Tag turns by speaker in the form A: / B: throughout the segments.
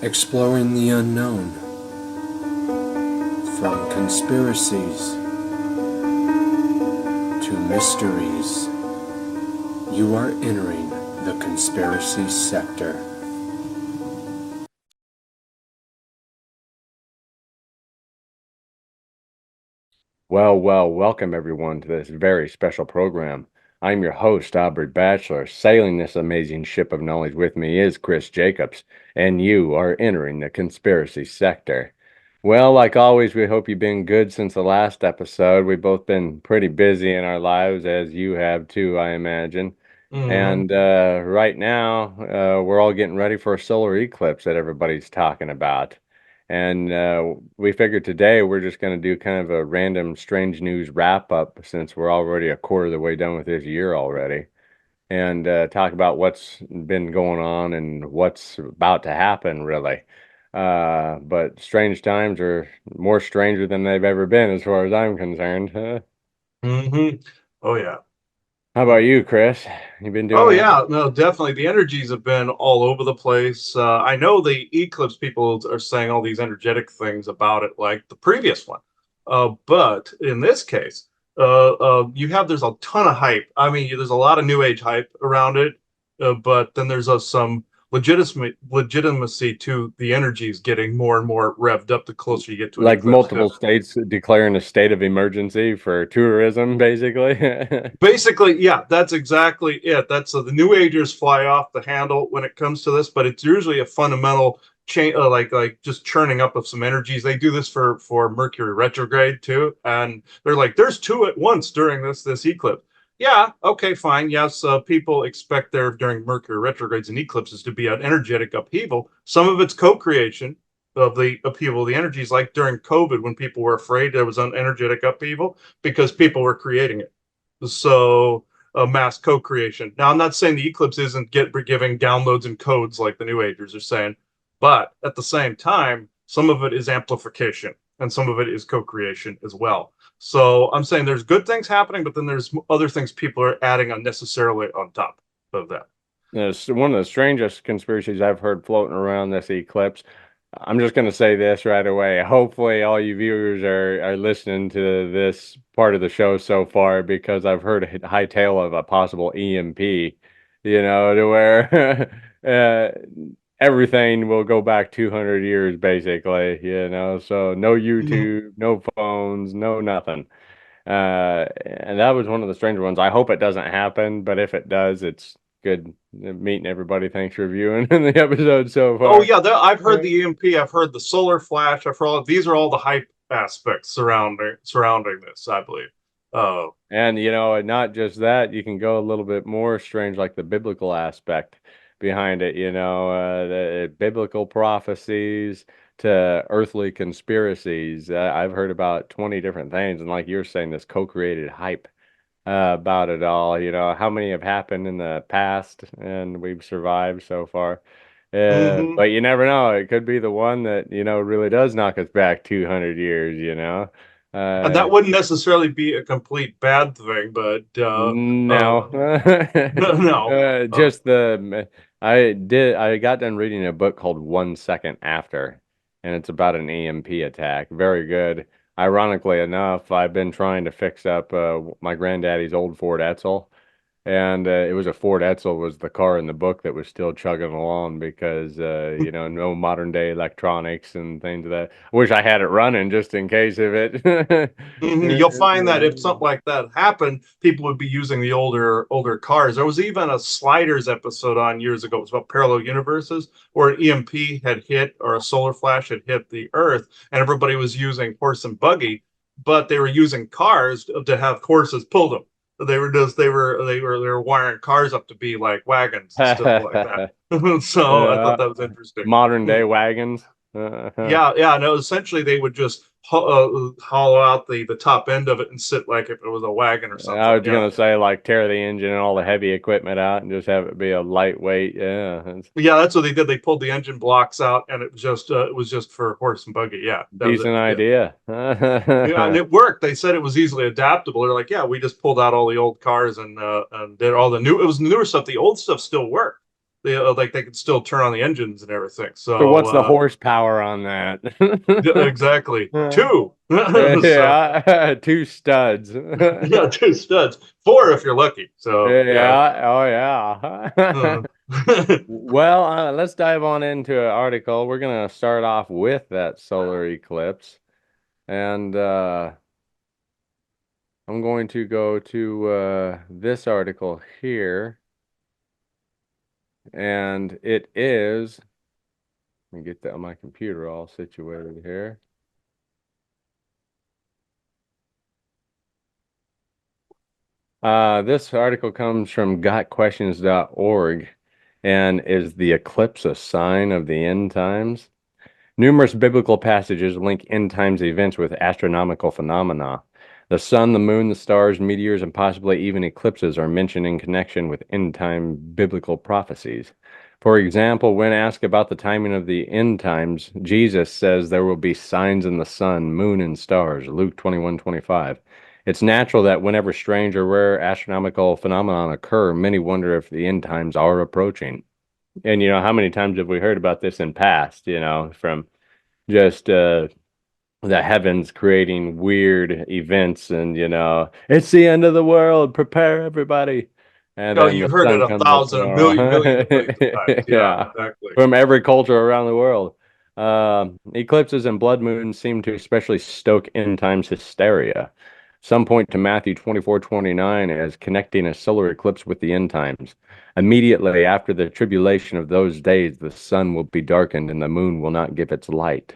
A: Exploring the unknown. From conspiracies to mysteries, you are entering the conspiracy sector.
B: Welcome everyone to this very special program. I'm your host, Aubrey Batchelor. Sailing this amazing ship of knowledge with me is Chris Jacobs, and you are entering the conspiracy sector. Well, like always, we hope you've been good since the last episode. We've both been pretty busy in our lives, as you have too, I imagine.
C: Hmm.
B: And right now, we're all getting ready for a solar eclipse that everybody's talking about. And we figured today we're just going to do kind of a random strange news wrap up since we're already a quarter of the way done with this year already. And talk about what's been going on and what's about to happen, really. But strange times are more stranger than they've ever been, as far as I'm concerned.
C: Hmm. Oh yeah.
B: How about you, Chris? You been doing
C: Oh
B: all
C: yeah. No, definitely. The energies have been all over the place. I know the eclipse people are saying all these energetic things about it, like the previous one. But in this case, you have there's a ton of hype. I mean, there's a lot of new age hype around it, but then there's some legitimacy to the energies getting more and more revved up the closer you get to an
B: like
C: eclipse.
B: multiple states declaring a state of emergency for tourism, basically?
C: Basically, yeah, that's exactly it. That's the New Agers fly off the handle when it comes to this, but it's usually a fundamental change, like just churning up of some energies. They do this for Mercury retrograde too, and they're like, "There's two at once during this eclipse." Yeah, okay, fine. Yes, people expect there during Mercury retrogrades and eclipses to be an energetic upheaval. Some of it's co-creation of the upheaval of the energies, like during COVID when people were afraid there was an energetic upheaval because people were creating it. So mass co-creation. Now, I'm not saying the eclipse isn't giving downloads and codes like the New Agers are saying, but at the same time, some of it is amplification and some of it is co-creation as well. So I'm saying there's good things happening, but then there's other things people are adding unnecessarily on top of that.
B: It's one of the strangest conspiracies I've heard floating around this eclipse. I'm just going to say this right away. Hopefully, all you viewers are listening to this part of the show so far because I've heard a high tale of a possible EMP, to where everything will go back 200 years, basically, So no
C: Mm-hmm.
B: YouTube, no phones, no nothing. And that was one of the stranger ones. I hope it doesn't happen, but if it does, it's good meeting everybody. Thanks for viewing the episode so
C: Oh
B: far.
C: yeah, I've heard the EMP. I've heard the solar flash. I've heard these are all the hype aspects surrounding this. I believe. Uh,
B: And not just that, you can go a little bit more strange, like the biblical aspect behind it, the biblical prophecies to earthly conspiracies. I've heard about 20 different things, and like you're saying, this co-created hype about it all. How many have happened in the past and we've survived so far.
C: mhm.
B: But you never know. It could be the one that, really does knock us back 200 years.
C: And
B: Uh,
C: that wouldn't necessarily be a complete bad thing, but
B: no.
C: no. Uh,
B: Just I got done reading a book called 1 Second After, and it's about an EMP attack. Very good. Ironically enough, I've been trying to fix up my granddaddy's old Ford Edsel, and it was a Ford Edsel was the car in the book that was still chugging along because no modern day electronics and things of that. I wish I had it running just in case of it.
C: You'll find that if something like that happened, people would be using the older cars. There was even a Sliders episode on years ago. It was about parallel universes where an EMP had hit or a solar flash had hit the Earth, and everybody was using horse and buggy, but they were using cars to have horses pull them. They were wiring cars up to be like wagons and stuff like that. So I thought
B: Uh,
C: that was interesting.
B: modern day wagons.
C: Yeah, yeah. No, essentially they would just hollow out the top end of it and sit like if it was a wagon or
B: I
C: something.
B: was
C: Yeah,
B: gonna say like tear the engine and all the heavy equipment out and just have it be a lightweight. Yeah, it's
C: yeah. That's what they did. They pulled the engine blocks out, and it was just for horse and buggy. Yeah,
B: a
C: that was it.
B: decent
C: Yeah,
B: idea.
C: yeah, and it worked. They said it was easily adaptable. They're like, yeah, we just pulled out all the old cars and did all the new. It was newer stuff. The old stuff still worked. like they can still turn on the engines and everything.
B: So what's the
C: So
B: horsepower on that?
C: exactly two. So
B: Yeah, two studs.
C: yeah, two studs, four if you're lucky. So yeah.
B: Yeah, oh yeah.
C: Uh,
B: Well, let's dive on into an article. We're gonna start off with that solar eclipse, and I'm going to go to this article here, and it is. Let me get that on my computer all situated here. This article comes from gotquestions.org, and is the eclipse a sign of the end times? Numerous biblical passages link end times events with astronomical phenomena. The sun, the moon, the stars, meteors, and possibly even eclipses are mentioned in connection with end time biblical prophecies. For example, when asked about the timing of the end times, Jesus says there will be signs in the sun, moon, and stars, Luke 21:25. It's natural that whenever strange or rare astronomical phenomena occur, many wonder if the end times are approaching. And how many times have we heard about this in past, from just the heavens creating weird events, and it's the end of the world, prepare everybody, and
C: oh,
B: then the
C: you've heard it
B: sun
C: a
B: comes up
C: thousand, a million, millions
B: tomorrow.
C: and millions of times. Yeah,
B: Yeah,
C: exactly.
B: from every culture around the world. Eclipses and blood moons seem to especially stoke end times hysteria. Some point to Matthew 24:29 as connecting a solar eclipse with the end times. Immediately after the tribulation of those days, the sun will be darkened and the moon will not give its light.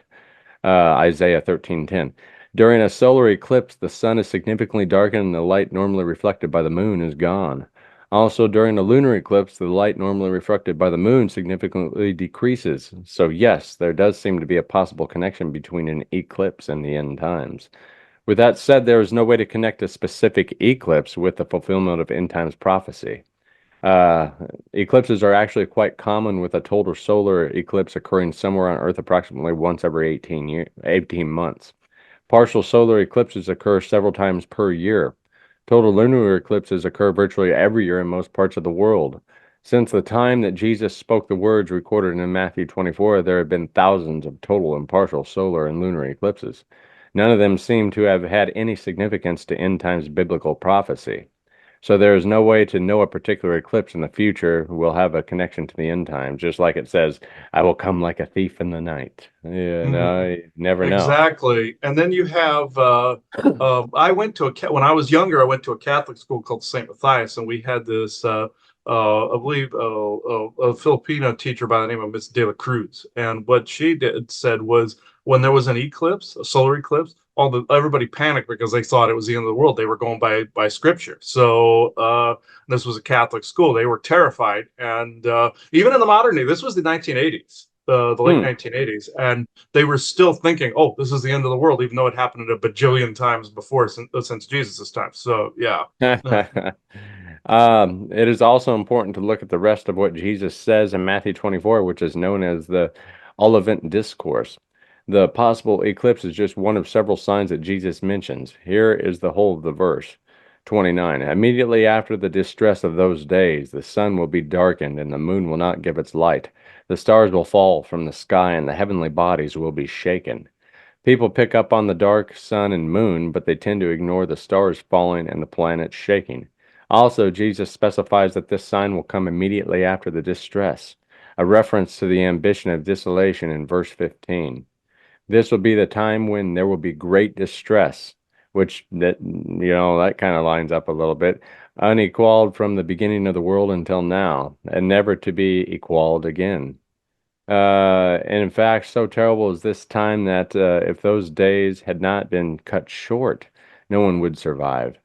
B: Isaiah 13:10. During a solar eclipse, the sun is significantly darkened and the light normally reflected by the moon is gone. Also, during a lunar eclipse, the light normally reflected by the moon significantly decreases. So, yes, there does seem to be a possible connection between an eclipse and the end times. With that said, there is no way to connect a specific eclipse with the fulfillment of end times prophecy. Uh, Eclipses are actually quite common, with a total solar eclipse occurring somewhere on Earth approximately once every 18 months. Partial solar eclipses occur several times per year. Total lunar eclipses occur virtually every year in most parts of the world. Since the time that Jesus spoke the words recorded in Matthew 24, there have been thousands of total and partial solar and lunar eclipses. None of them seem to have had any significance to end times biblical prophecy. So there is no way to know a particular eclipse in the future will have a connection to the end times, just like it says, I will come like a thief in the night.
C: Mhm.
B: You never know.
C: Exactly. And then you have I went to when I was younger, I went to a Catholic school called St. Matthias, and we had this I believe a Filipino teacher by the name of Miss De La Cruz. And what she said was when there was an eclipse, a solar eclipse, everybody panicked because they thought it was the end of the world. They were going by scripture. So this was a Catholic school. They were terrified, and even in the modern day, this was the 1980s. The late
B: Hmm.
C: 1980s, and they were still thinking, "Oh, this is the end of the world," even though it happened a bajillion times before since Jesus' time. So, yeah.
B: It is also important to look at the rest of what Jesus says in Matthew 24, which is known as the Olivet Discourse. The possible eclipse is just one of several signs that Jesus mentions. Here is the whole of the verse 29. Immediately after the distress of those days, the sun will be darkened and the moon will not give its light. The stars will fall from the sky and the heavenly bodies will be shaken. People pick up on the dark sun and moon, but they tend to ignore the stars falling and the planets shaking. Also, Jesus specifies that this sign will come immediately after the distress, a reference to the ambition of desolation in verse 15. This will be the time when there will be great distress, which that kind of lines up a little bit, unequaled from the beginning of the world until now, and never to be equaled again. And in fact, so terrible is this time that if those days had not been cut short, no one would survive.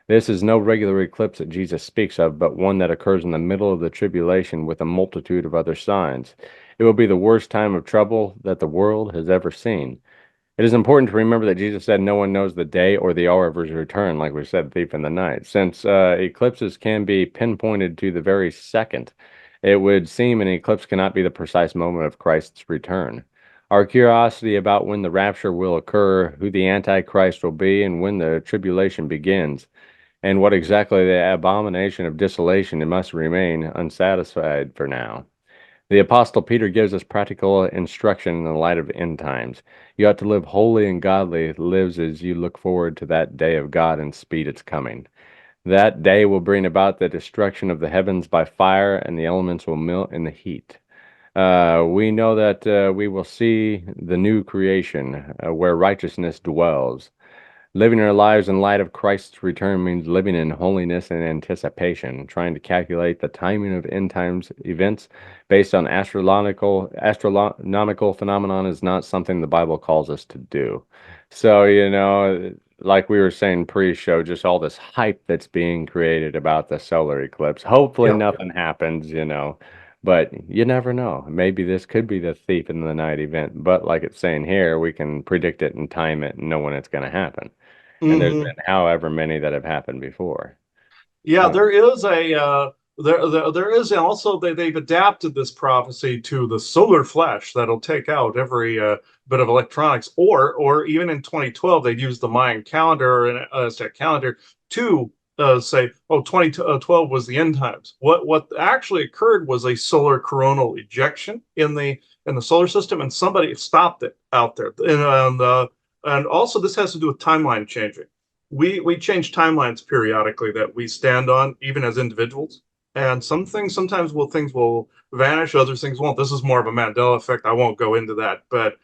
B: This is no regular eclipse that Jesus speaks of, but one that occurs in the middle of the tribulation with a multitude of other signs. It will be the worst time of trouble that the world has ever seen. It is important to remember that Jesus said no one knows the day or the hour of his return, like we said, thief in the night. Since eclipses can be pinpointed to the very second, it would seem an eclipse cannot be the precise moment of Christ's return. Our curiosity about when the rapture will occur, who the Antichrist will be, and when the tribulation begins, and what exactly the abomination of desolation, it must remain unsatisfied for now. The Apostle Peter gives us practical instruction in the light of end times. You ought to live holy and godly lives as you look forward to that day of God and speed its coming. That day will bring about the destruction of the heavens by fire, and the elements will melt in the heat. We know that we will see the new creation where righteousness dwells. Living our lives in light of Christ's return means living in holiness and anticipation. Trying to calculate the timing of end times events based on astronomical phenomenon is not something the Bible calls us to do. So, like we were saying pre-show, just all this hype that's being created about the solar eclipse. Hopefully
C: Yeah.
B: nothing happens, but you never know. Maybe this could be the thief in the night event. But like it's saying here, we can predict it and time it and know when it's going to happen. And there's
C: Mhm.
B: been however many that have happened before.
C: Yeah,
B: So,
C: there is a there is also they've adapted this prophecy to the solar flash that'll take out every bit of electronics, or even in 2012 they used the Mayan calendar and calendar to say, oh, 2012 was the end times. What actually occurred was a solar coronal ejection in the solar system, and somebody stopped it out there. And also this has to do with timeline changing. We change timelines periodically that we stand on, even as individuals. And some things sometimes things will vanish, other things won't. This is more of a Mandela effect. I won't go into that, but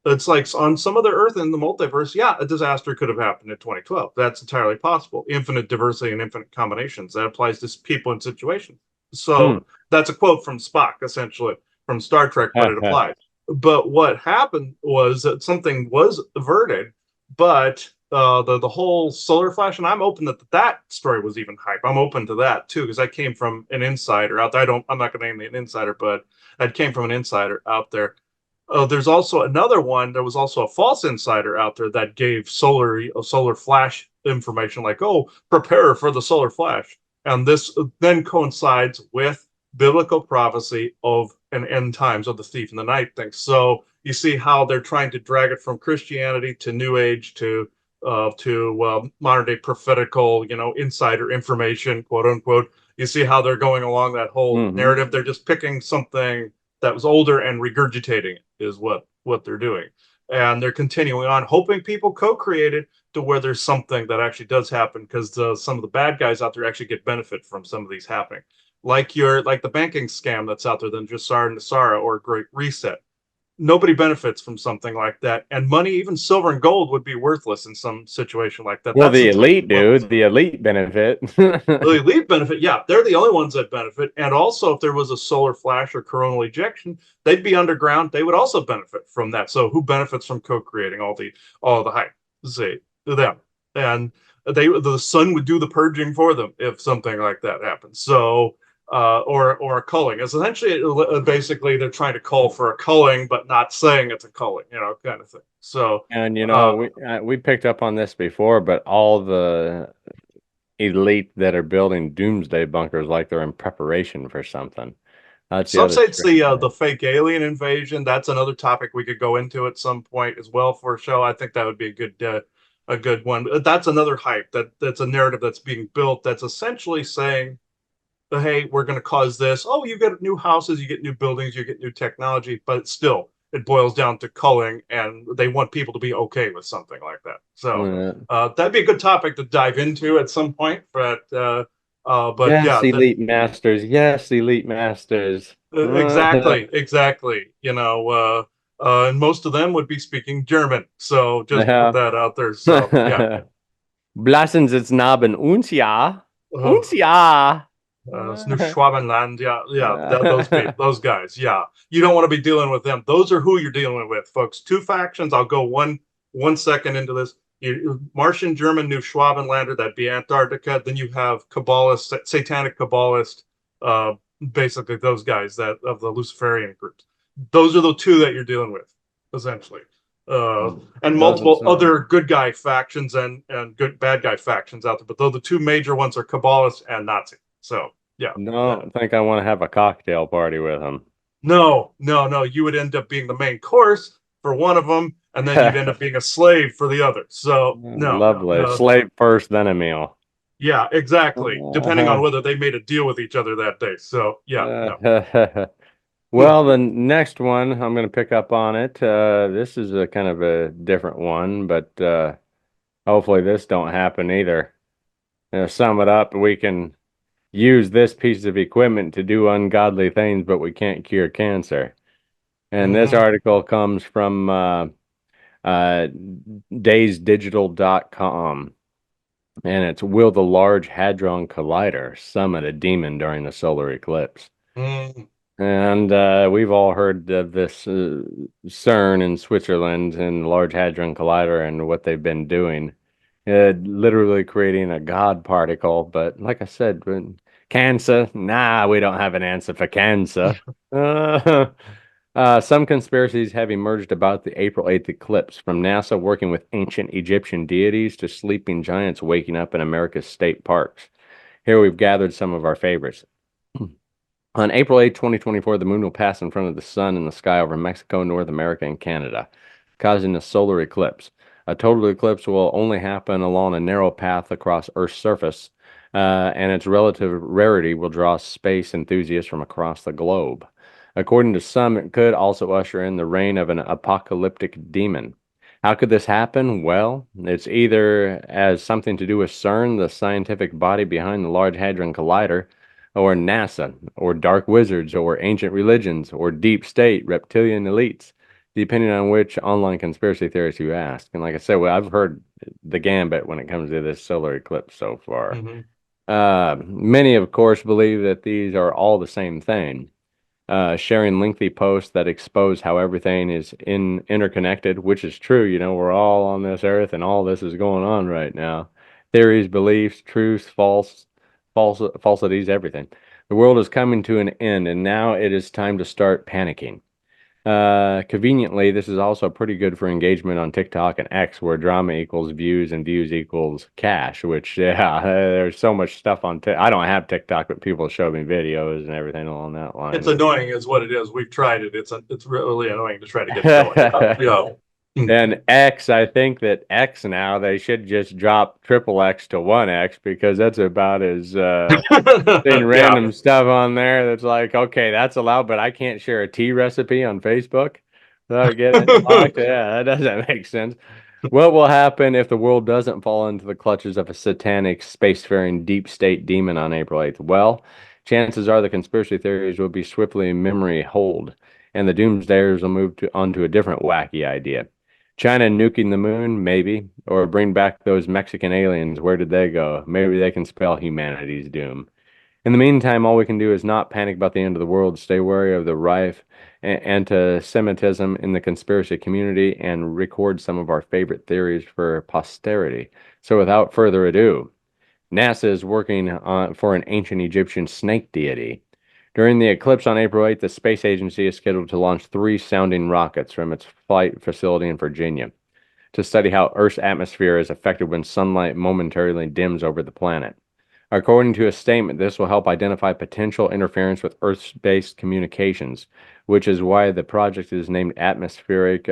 C: it's like on some other Earth in the multiverse, yeah, a disaster could have happened in 2012. That's entirely possible. Infinite diversity and infinite combinations. That applies to people and situations.
B: hmm.
C: So that's a quote from Spock, essentially, from Star Trek, but it applies. But what happened was that something was averted, but the whole solar flash, and I'm open that story was even hype. I'm open to that too because I came from an insider out there. I'm not going to name the insider, but I came from an insider out there. There's also another one. There was also a false insider out there that gave solar flash information, like, oh, prepare for the solar flash, and this then coincides with biblical prophecy of an end times of the thief in the night thing. So you see how they're trying to drag it from Christianity to New Age to modern day prophetical, insider information, quote unquote. You see how they're going along that whole
B: Hmm.
C: narrative. They're just picking something that was older and regurgitating it is what they're doing. And they're continuing on, hoping people co-create it to where there's something that actually does happen, because some of the bad guys out there actually get benefit from some of these happening. Like the banking scam that's out there, than Jassar and Nassara or Great Reset. Nobody benefits from something like that, and money, even silver and gold, would be worthless in some situation like that.
B: Well,
C: That's
B: the
C: the type
B: elite
C: of levels.
B: dude, the elite benefit.
C: The elite benefit, yeah, they're the only ones that benefit. And also, if there was a solar flash or coronal ejection, they'd be underground. They would also benefit from that. So who benefits from co-creating all the hype? Say them, and the sun would do the purging for them if something like that happens. So or a culling. It's essentially basically they're trying to call for a culling, but not saying it's a culling, kind of thing. So
B: And
C: uh,
B: we picked up on this before, but all the elite that are building doomsday bunkers like they're in preparation for something. That's the
C: some
B: other
C: say it's
B: strange
C: the
B: thing.
C: fake alien invasion. That's another topic we could go into at some point as well for a show. I think that would be a good one. That's another hype that's a narrative that's being built that's essentially saying, hey, we're going to cause this. Oh, you get new houses, you get new buildings, you get new technology, but still, it boils down to culling, and they want people to be okay with something like that. So
B: Uh,
C: that'd be a good topic to dive into at some point. But
B: yes,
C: yeah,
B: elite masters. Yes, elite masters.
C: exactly. And most of them would be speaking German. So just to put
B: Yeah.
C: that out there. So yeah.
B: Blassen Sie Naben uns ja.
C: Uh,
B: Uns ja.
C: New Schwabenland, yeah, those guys, yeah. You don't want to be dealing with them. Those are who you're dealing with, folks. Two factions. I'll go one second into this. Martian, German, New Schwabenlander, that'd be Antarctica. Then you have Kabbalist, satanic Kabbalist, uh, basically those guys that of the Luciferian groups. Those are the two that you're dealing with, essentially. And
B: Doesn't
C: multiple
B: sound.
C: other good guy factions and good bad guy factions out there. But though the two major ones are Kabbalists and Nazi. So yeah,
B: Don't think I want to have a cocktail party with him.
C: no. You would end up being the main course for one of them, and then you'd end up being a slave for the other. So no,
B: Lovely. Slave first, then a meal.
C: yeah, exactly. Depending on whether they made a deal with each other that day. So yeah, no.
B: Well, the next one, I'm going to pick up on it. This is a kind of a different one, but hopefully this don't happen either. Sum it up, we can use this piece of equipment to do ungodly things, but we can't cure cancer. And this
C: Hmm.
B: article comes from uh, daysdigital.com, and it's Will the Large Hadron Collider Summon a Demon During the Solar Eclipse?
C: Mm.
B: And we've all heard of this CERN in Switzerland and the Large Hadron Collider and what they've been doing. Literally creating a God particle. But like I said, cancer, nah, we don't have an answer for cancer. Uh, some conspiracies have emerged about the April 8th eclipse, from NASA working with ancient Egyptian deities to sleeping giants waking up in America's state parks. Here we've gathered some of our favorites. On April 8, 2024, the moon will pass in front of the sun in the sky over Mexico, North America, and Canada, causing a solar eclipse. A total eclipse will only happen along a narrow path across Earth's surface, and its relative rarity will draw space enthusiasts from across the globe. According to some, it could also usher in the reign of an apocalyptic demon. How could this happen? Well, it's either as something to do with CERN, the scientific body behind the Large Hadron Collider, or NASA, or dark wizards, or ancient religions, or deep state reptilian elites, depending on which online conspiracy theorist you ask. And like I said, well, I've heard the gambit when it comes to this solar eclipse so far.
C: Hmm.
B: Many, of course, believe that these are all the same thing, sharing lengthy posts that expose how everything is interconnected, which is true. We're all on this earth and all this is going on right now. Theories, beliefs, truths, falsities, everything. The world is coming to an end, and now it is time to start panicking. Conveniently, this is also pretty good for engagement on TikTok and X, where drama equals views and views equals cash, which, yeah, there's so much stuff on I don't have TikTok, but people show me videos and everything along that
C: It's
B: line.
C: annoying, is what it is. We've tried it. It's really annoying to try to get going. Yeah.
B: And X, I think that X now, they should just drop triple X to 1X, because that's about as seeing
C: Yeah.
B: random stuff on there that's like, okay, that's allowed, but I can't share a tea recipe on Facebook without getting it blocked. Yeah, that doesn't make sense. What will happen if the world doesn't fall into the clutches of a satanic, spacefaring, deep state demon on April 8th? Well, chances are the conspiracy theories will be swiftly memory hold, and the doomsdayers will move onto a different wacky idea. China nuking the moon, maybe, or bring back those Mexican aliens. Where did they go? Maybe they can spell humanity's doom. In the meantime, all we can do is not panic about the end of the world, stay wary of the rife anti-Semitism in the conspiracy community, and record some of our favorite theories for posterity. So without further ado, NASA is working for an ancient Egyptian snake deity. During the eclipse on April 8th, the space agency is scheduled to launch 3 sounding rockets from its flight facility in Virginia to study how Earth's atmosphere is affected when sunlight momentarily dims over the planet. According to a statement, this will help identify potential interference with Earth-based communications, which is why the project is named Atmospheric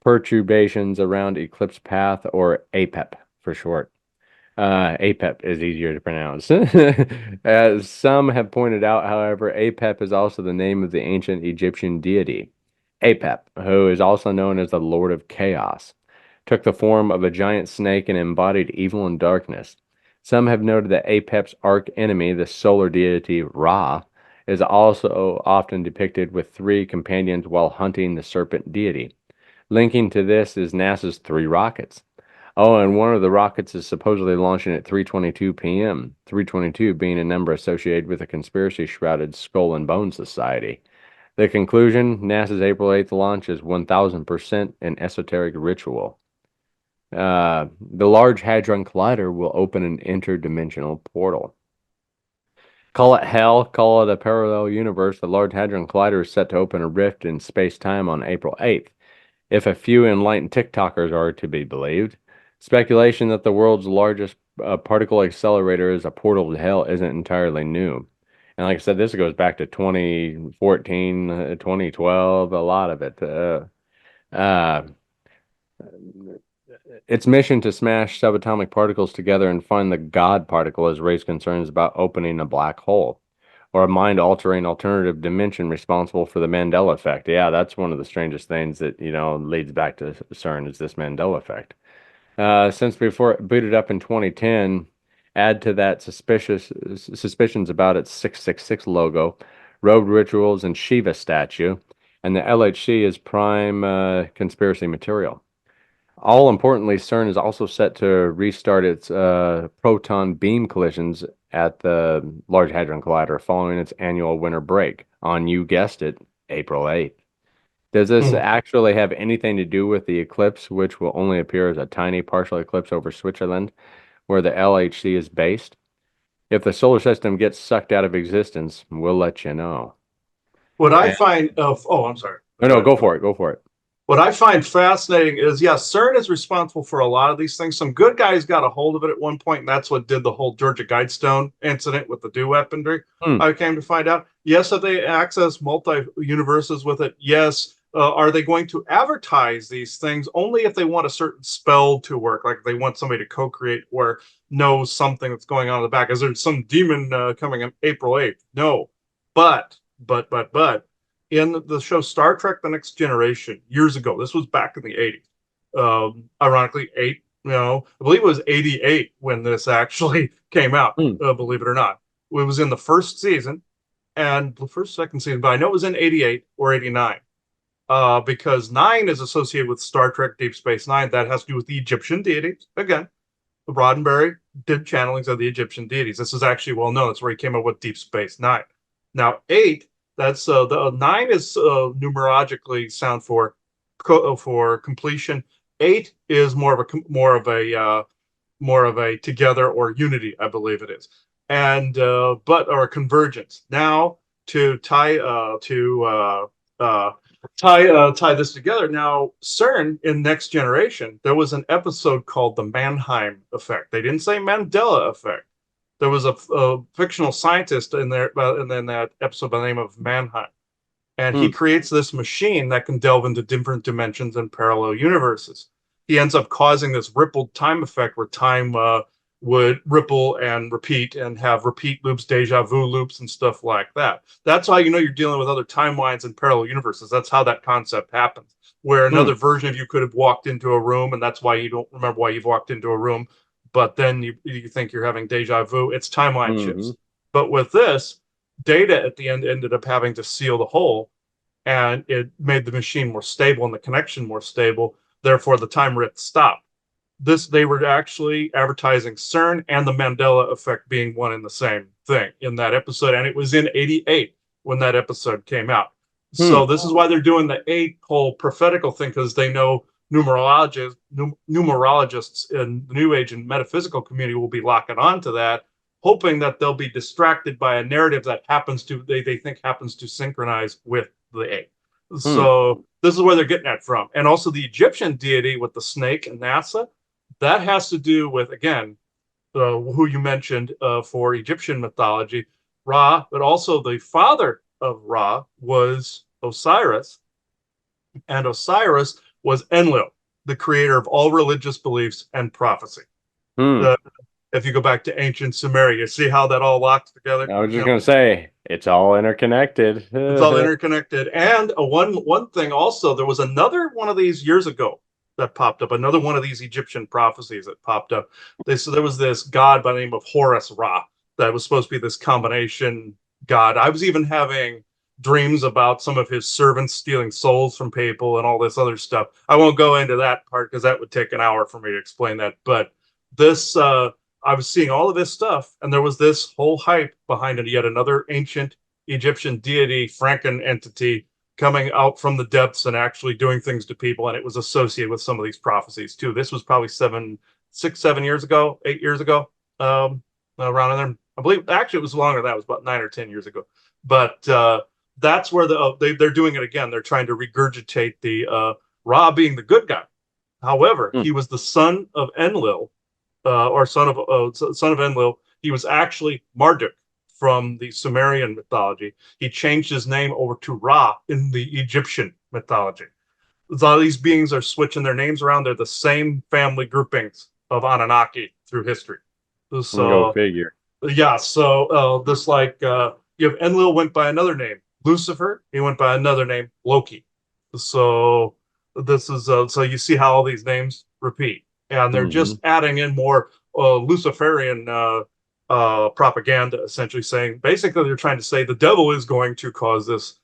B: Perturbations Around Eclipse Path, or APEP for short. APEP is easier to pronounce. As some have pointed out, however, APEP is also the name of the ancient Egyptian deity. APEP, who is also known as the Lord of Chaos, took the form of a giant snake and embodied evil and darkness. Some have noted that Apep's arch enemy, the solar deity Ra, is also often depicted with 3 companions while hunting the serpent deity. Linking to this is NASA's 3 rockets. Oh, and one of the rockets is supposedly launching at 3:22 p.m., 322 being a number associated with a conspiracy-shrouded Skull and Bone Society. The conclusion, NASA's April 8th launch is 1000% an esoteric ritual. The Large Hadron Collider will open an interdimensional portal. Call it hell, call it a parallel universe. The Large Hadron Collider is set to open a rift in space-time on April 8th, if a few enlightened TikTokers are to be believed. Speculation that the world's largest particle accelerator is a portal to hell isn't entirely new. And like I said, this goes back to 2014, 2012, a lot of it. Uh, its mission to smash subatomic particles together and find the God particle has raised concerns about opening a black hole. or a mind-altering alternative dimension responsible for the Mandela effect. Yeah, that's one of the strangest things that, leads back to CERN is this Mandela effect. Since before it booted up in 2010, add to that suspicions about its 666 logo, rogue rituals, and Shiva statue, and the LHC is prime conspiracy material. All importantly, CERN is also set to restart its proton beam collisions at the Large Hadron Collider following its annual winter break on, you guessed it, April 8th. Does this actually have anything to do with the eclipse, which will only appear as a tiny partial eclipse over Switzerland, where the LHC is based? If the solar system gets sucked out of existence, we'll let you know.
C: What I find I'm sorry.
B: No, go for it. Go for it.
C: What I find fascinating is, CERN is responsible for a lot of these things. Some good guys got a hold of it at one point, and that's what did the whole Georgia Guidestone incident with the DEW weaponry. I came to find out. Yes, have they access multi-universes with it? Yes. Are they going to advertise these things only if they want a certain spell to work? Like they want somebody to co-create or know something that's going on in the back. Is there some demon coming on April 8th? No. But in the show Star Trek The Next Generation years ago, this was back in the 80s. Ironically, I believe it was 88 when this actually came out, believe it or not. It was in the first season and the second season, but I know it was in 88 or 89. Because 9 is associated with Star Trek Deep Space Nine. That has to do with the Egyptian deities. Again, Roddenberry did channelings of the Egyptian deities. This is actually well known. That's where he came up with Deep Space Nine. Now 8, that's the 9 is numerologically sound for completion. 8 is more of a together or unity, I believe it is, and or a convergence. Now to tie this together. Now, CERN in Next Generation, there was an episode called the Mannheim Effect. They didn't say Mandela Effect. There was a fictional scientist in there, and then that episode by the name of Mannheim, and he creates this machine that can delve into different dimensions and parallel universes. He ends up causing this rippled time effect where time would ripple and repeat and have repeat loops, deja vu loops, and stuff like that. That's how you know you're dealing with other timelines and parallel universes. That's how that concept happens, where another version of you could have walked into a room, and that's why you don't remember why you've walked into a room, but then you think you're having deja vu. It's timeline shifts. But with this, Data at the end ended up having to seal the hole, and it made the machine more stable and the connection more stable. Therefore, the time rip stopped. They were actually advertising CERN and the Mandela effect being one and the same thing in that episode, and it was in 88 when that episode came out. So this is why they're doing the 8 whole prophetical thing, because they know numerologists in the New Age and metaphysical community will be locking on to that, hoping that they'll be distracted by a narrative that they think happens to synchronize with the 8. So this is where they're getting that from. And also the Egyptian deity with the snake and NASA, that has to do with, again, who you mentioned for Egyptian mythology, Ra, but also the father of Ra was Osiris, and Osiris was Enlil, the creator of all religious beliefs and prophecy. If you go back to ancient Sumeria, you see how that all locks together?
B: I was just going to say, it's all interconnected.
C: It's all interconnected. And one thing also, there was another one of these years ago that popped up, another one of these Egyptian prophecies that popped up. So there was this god by the name of Horus Ra that was supposed to be this combination god. I was even having dreams about some of his servants stealing souls from people and all this other stuff. I won't go into that part because that would take an hour for me to explain that. But this, I was seeing all of this stuff, and there was this whole hype behind it. Yet another ancient Egyptian deity, Franken entity, coming out from the depths and actually doing things to people, and it was associated with some of these prophecies too. This was probably 7 years ago, 8 years ago, around in there. I believe actually it was longer than that. It was about 9 or 10 years ago. But that's where they're doing it again. They're trying to regurgitate the Ra being the good guy. However, he was the son of Enlil, or son of Enlil. He was actually Marduk from the Sumerian mythology. He changed his name over to Ra in the Egyptian mythology. A lot of these beings are switching their names around. They're the same family groupings of Anunnaki through history. So
B: go figure.
C: Yeah, so this You have Enlil went by another name, Lucifer. He went by another name, Loki. So this is so you see how all these names repeat, and they're
B: Hmm.
C: just adding in more Luciferian propaganda, essentially saying basically they're trying to say the devil is going to cause this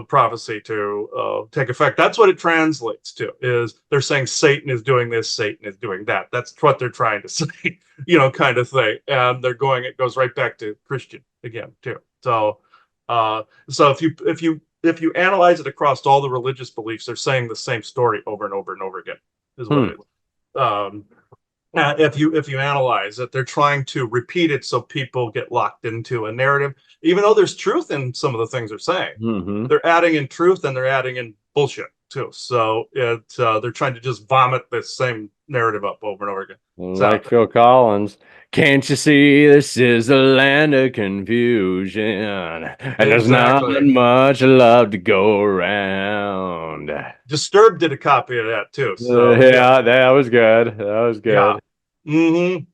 C: prophecy to take effect. That's what it translates to. Is they're saying Satan is doing this, Satan is doing that. That's what they're trying to say, kind of thing. And they're going. It goes right back to Christian again too. So, so if you analyze it across all the religious beliefs, they're saying the same story over and over and over again. Is what
B: Hmm.
C: it is. If you analyze it, they're trying to repeat it so people get locked into a narrative, even though there's truth in some of the things they're saying.
B: Hmm.
C: They're adding in truth and they're adding in bullshit too. So they're trying to just vomit this same narrative up over and over again. It's
B: Like
C: out
B: Phil Collins, can't you see this is a land of confusion? And
C: there.
B: there's not
C: Exactly.
B: much love to go around.
C: Disturbed did a copy of that too. So yeah,
B: Yeah, that was good. That was
C: yeah.
B: good.
C: Mm-hmm.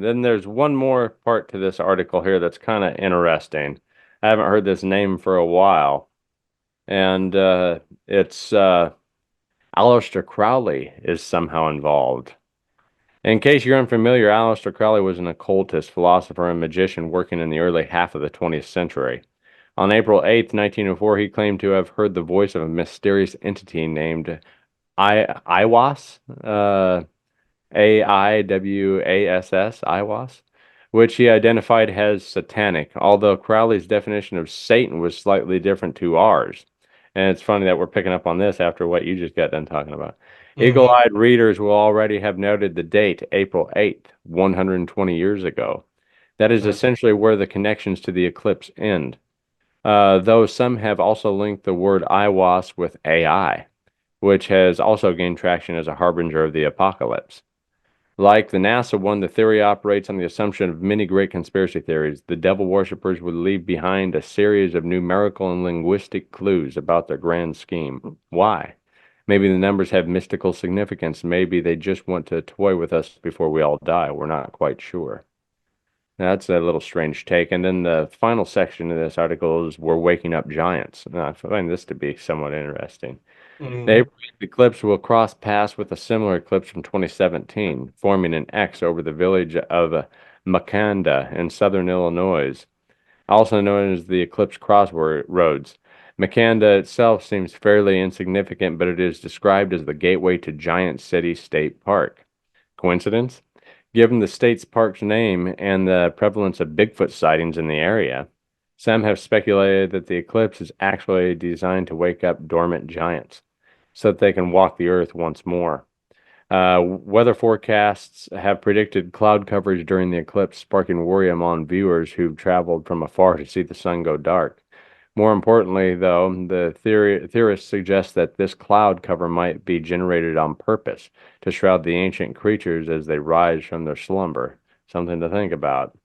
B: Then there's one more part to this article here that's kind of interesting. I haven't heard this name for a while, and it's Aleister Crowley is somehow involved. In case you're unfamiliar, Aleister Crowley was an occultist, philosopher, and magician working in the early half of the 20th century. On April 8th, 1904, he claimed to have heard the voice of a mysterious entity named Iwas, Aiwass, which he identified as satanic, although Crowley's definition of Satan was slightly different to ours. And it's funny that we're picking up on this after what you just got done talking about.
C: Mm-hmm.
B: Eagle-eyed readers will already have noted the date, April 8th, 120 years ago. That is essentially where the connections to the eclipse end. Though some have also linked the word Iwas with AI, which has also gained traction as a harbinger of the apocalypse. Like the NASA one, the theory operates on the assumption of many great conspiracy theories. The devil worshippers would leave behind a series of numerical and linguistic clues about their grand scheme. Why? Maybe the numbers have mystical significance. Maybe they just want to toy with us before we all die. We're not quite sure. That's a little strange take. And then the final section of this article is We're Waking Up Giants. Now, I find this to be somewhat interesting. The
C: Mm-hmm.
B: April eclipse will cross paths with a similar eclipse from 2017, forming an X over the village of Makanda in southern Illinois, also known as the Eclipse Crossroads. Makanda itself seems fairly insignificant, but it is described as the gateway to Giant City State Park. Coincidence? Given the state's park's name and the prevalence of Bigfoot sightings in the area, some have speculated that the eclipse is actually designed to wake up dormant giants so that they can walk the earth once more. Weather forecasts have predicted cloud coverage during the eclipse, sparking worry among viewers who've traveled from afar to see the sun go dark. More importantly, though, the theorists suggest that this cloud cover might be generated on purpose to shroud the ancient creatures as they rise from their slumber. Something to think about.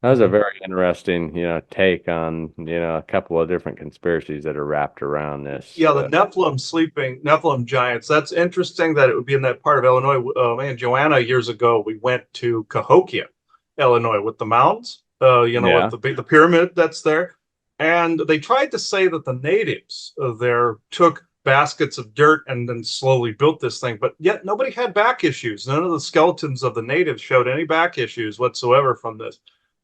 B: That was a
C: Mm-hmm.
B: very interesting, take on, a couple of different conspiracies that are wrapped around this.
C: Yeah, the Nephilim giants. That's interesting that it would be in that part of Illinois. Man, Joanna, years ago, we went to Cahokia, Illinois, with the mounds. With
B: Yeah.
C: the pyramid that's there, and they tried to say that the natives there took baskets of dirt and then slowly built this thing, but yet nobody had back issues. None of the skeletons of the natives showed any back issues whatsoever from this.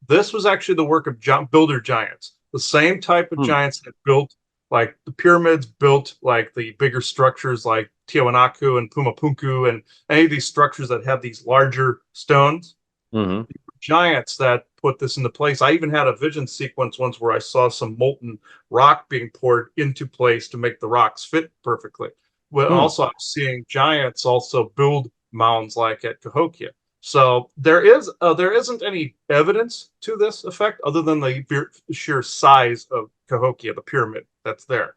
C: This was actually the work of builder giants, the same type of
B: Hmm.
C: giants that built like the pyramids, built like the bigger structures like Tiwanaku and Pumapunku and any of these structures that have these larger stones.
B: Hmm.
C: Giants that put this into place. I even had a vision sequence once where I saw some molten rock being poured into place to make the rocks fit perfectly. Well,
B: Hmm.
C: also I'm seeing giants also build mounds like at Cahokia. So there isn't any evidence to this effect other than the sheer size of Cahokia, the pyramid that's there.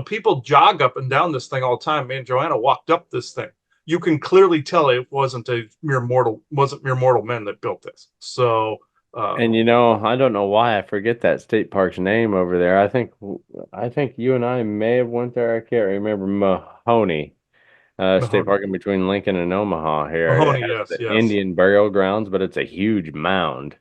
C: People jog up and down this thing all the time. Me and Joanna walked up this thing. You can clearly tell it wasn't mere mortal men that built this. So
B: And I don't know why I forget that state park's name over there. I think you and I may have went there. I can't remember. Mahoney, state
C: Mahoney,
B: park in between Lincoln and Omaha here. It
C: Mahoney,
B: has
C: yes,
B: the
C: yes.
B: Indian burial grounds, but it's a huge mound.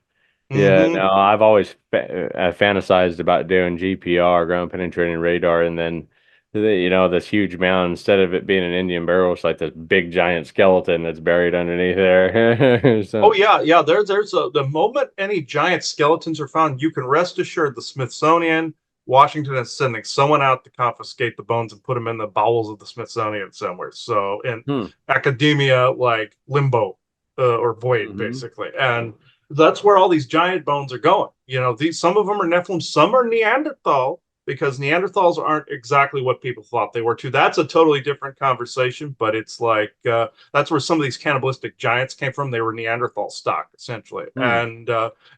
B: Yeah,
C: Hmm.
B: no, I've always fantasized about doing GPR, ground penetrating radar, and then this huge mound, instead of it being an Indian burial site, this big giant skeleton that's buried underneath there.
C: Oh
B: So,
C: yeah, yeah. The moment any giant skeletons are found, you can rest assured the Smithsonian, Washington is sending someone out to confiscate the bones and put them in the bowels of the Smithsonian somewhere. So in
B: hmm.
C: academia, like limbo or void,
B: Hmm.
C: basically, and that's where all these giant bones are going. You know, these some of them are Nephilim, some are Neanderthal, because Neanderthals aren't exactly what people thought they were too. That's a totally different conversation, but it's like that's where some of these cannibalistic giants came from. They were Neanderthal stock essentially,
B: Hmm.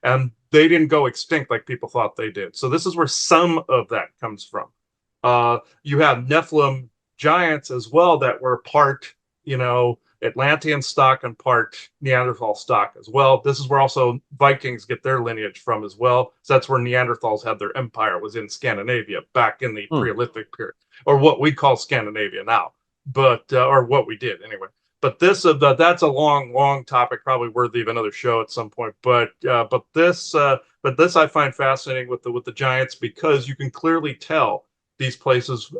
C: and they didn't go extinct like people thought they did. So this is where some of that comes from. You have Nephilim giants as well that were part, Atlantean stock and part Neanderthal stock as well. This is where also Vikings get their lineage from as well. So that's where Neanderthals had their empire, was in Scandinavia back in the
B: Hmm.
C: Paleolithic period, or what we call Scandinavia now, but or what we did anyway. But that's a long topic, probably worthy of another show at some point. But this I find fascinating with the giants, because you can clearly tell these places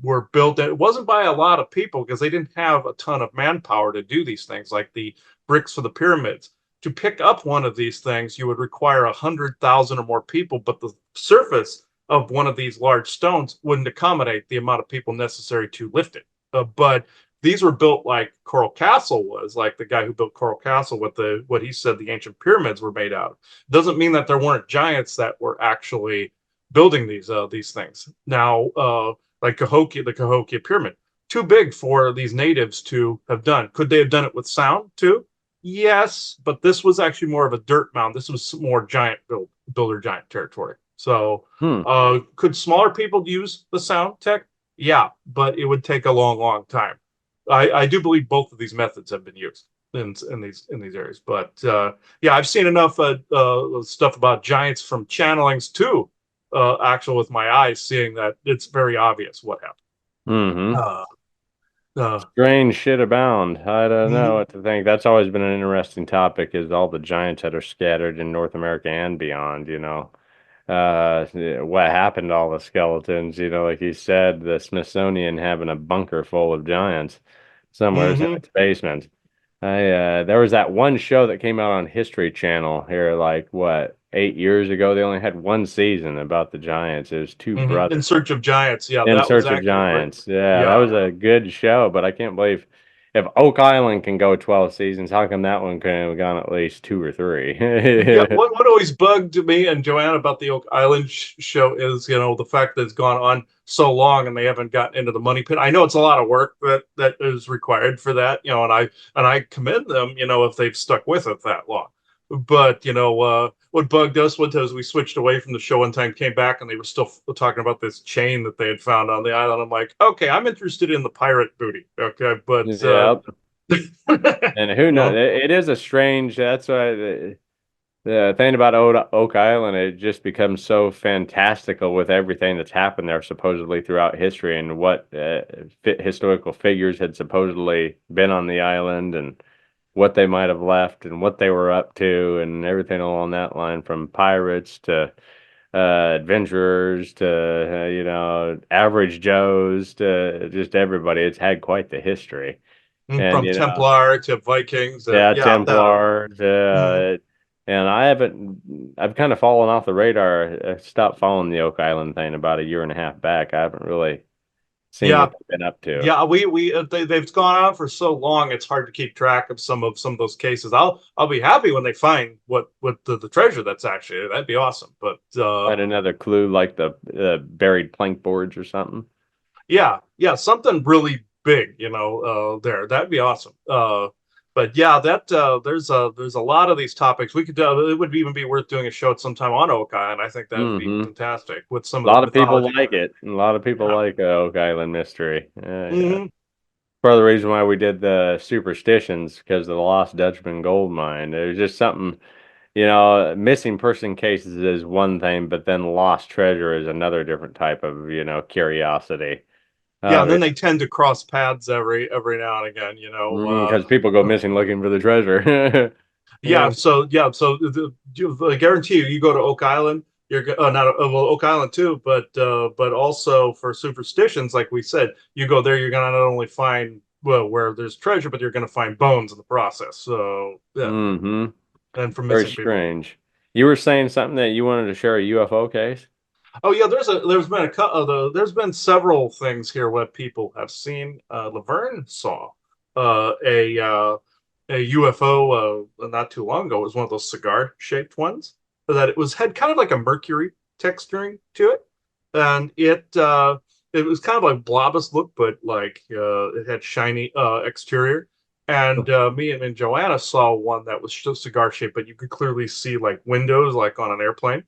C: were built. It wasn't by a lot of people, because they didn't have a ton of manpower to do these things, like the bricks for the pyramids. To pick up one of these things, you would require 100,000 or more people, but the surface of one of these large stones wouldn't accommodate the amount of people necessary to lift it. But these were built like Coral Castle was, like the guy who built Coral Castle, what he said the ancient pyramids were made out of. Doesn't mean that there weren't giants that were actually building these things. Now, like the Cahokia pyramid, too big for these natives to have done. Could they have done it with sound too? Yes, but this was actually more of a dirt mound. This was more builder giant territory. So,
B: Hmm.
C: could smaller people use the sound tech? Yeah, but it would take a long time. I do believe both of these methods have been used in these areas, but yeah, I've seen enough stuff about giants from channelings too, actual with my eyes, seeing that it's very obvious what happened.
B: Hmm.
C: Uh, uh,
B: Strange shit abound. I don't know
C: mhm,
B: what to think. That's always been an interesting topic, is all the giants that are scattered in North America and beyond. What happened to all the skeletons, like you said, the Smithsonian having a bunker full of giants somewhere in
C: mhm,
B: its basement. There was that one show that came out on History Channel here, like what, 8 years ago. They only had one season about the giants. It was two
C: mhm. In
B: brothers
C: Search of Giants. Yeah,
B: in
C: that was
B: Search of
C: actually a great
B: Giants.
C: one.
B: Yeah, that
C: Yeah.
B: was a good show, but I can't believe if Oak Island can go 12 seasons, how come that one couldn't have gone at least two or three?
C: Yeah, what always bugged me and Joanna about the Oak Island show is, the fact that it's gone on so long and they haven't gotten into the money pit. I know it's a lot of work that is required for that, and I commend them, if they've stuck with it that long. But what bugged us was we switched away from the show one time, came back, and they were still talking about this chain that they had found on the island. I'm like, okay, I'm interested in the pirate booty, okay, but
B: Yeah, and who knows?
C: no.
B: It is a strange. That's why the thing about Oak Island, it just becomes so fantastical with everything that's happened there supposedly throughout history, and what historical figures had supposedly been on the island, and what they might have left, and what they were up to, and everything along that line, from pirates to adventurers to average Joes to just everybody. It's had quite the history, and
C: From Templar to Vikings.
B: yeah,
C: Yeah, that.
B: Templars.
C: Mhm.
B: And I've kind of fallen off the radar. I stopped following the Oak Island thing about a year and a half back. I haven't really seen
C: Yeah,
B: what they've been up to.
C: yeah. They've gone on for so long. It's hard to keep track of some of those cases. I'll be happy when they find what the treasure that's actually. That'd be awesome. But
B: Find another clue like the buried plank boards or something.
C: yeah, yeah, something really big. There, that'd be awesome. But yeah, that there's a lot of these topics we could. It would even be worth doing a show at some time on Okai, and I think that would be
B: Hmm.
C: fantastic with some
B: A
C: of the
B: lot of people
C: mythology.
B: like it. A lot of people
C: Yeah.
B: like Oak Island Mystery. Yeah.
C: Hmm.
B: Part of the reason why we did the superstitions, because of the Lost Dutchman gold mine. There's just something, missing person cases is one thing, but then lost treasure is another different type of, curiosity.
C: Yeah, and then they tend to cross paths every now and again.
B: Because people go missing looking for the treasure.
C: Yeah,
B: Yeah.
C: I guarantee you, you go to Oak Island, not well, Oak Island too, but also for superstitions, like we said, you go there, you're gonna not only find well where there's treasure, but you're gonna find bones in the process. So yeah,
B: Mm-hmm.
C: and from
B: Very
C: missing people.
B: strange. You were saying something that you wanted to share a UFO case?
C: Oh yeah, there's been several things here what people have seen. Laverne saw a UFO not too long ago. It was one of those cigar shaped ones that it was had kind of like a mercury texturing to it, and it was kind of like blobus look, but like it had shiny exterior. And me and Joanna saw one that was just cigar shaped, but you could clearly see like windows, like on an airplane,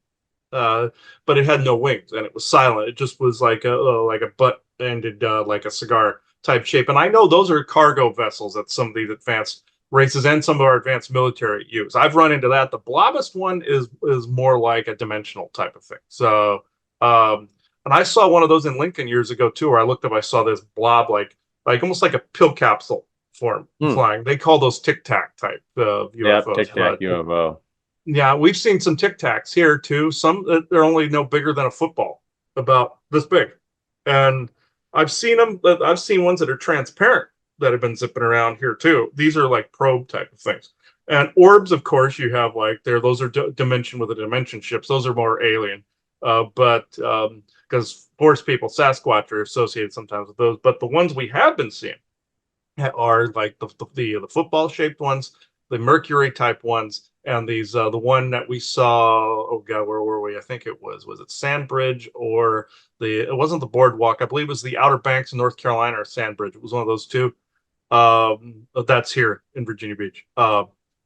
C: uh, but it had no wings and it was silent. It just was like a butt-ended like a cigar type shape. And I know those are cargo vessels that some of these advanced races and some of our advanced military use. I've run into that. The blobest one is more like a dimensional type of thing. So, and I saw one of those in Lincoln years ago too, where I looked up, I saw this blob like almost like a pill capsule form
B: Hmm.
C: flying. They call those Tic Tac type
B: Yep,
C: UFOs,
B: Tic Tac UFO.
C: yeah, we've seen some Tic Tacs here too. Some they're only no bigger than a football, about this big, and I've seen them. I've seen ones that are transparent that have been zipping around here too. These are like probe type of things, and orbs, of course, you have like there. Those are dimension with the dimension ships. Those are more alien, but because force people, Sasquatch are associated sometimes with those. But the ones we have been seeing are like the football shaped ones, the Mercury type ones, and these the one that we saw. Oh God, where were we? I think it was it Sandbridge or the it wasn't the boardwalk. I believe it was the Outer Banks in North Carolina or Sandbridge. It was one of those two. That's here in Virginia Beach.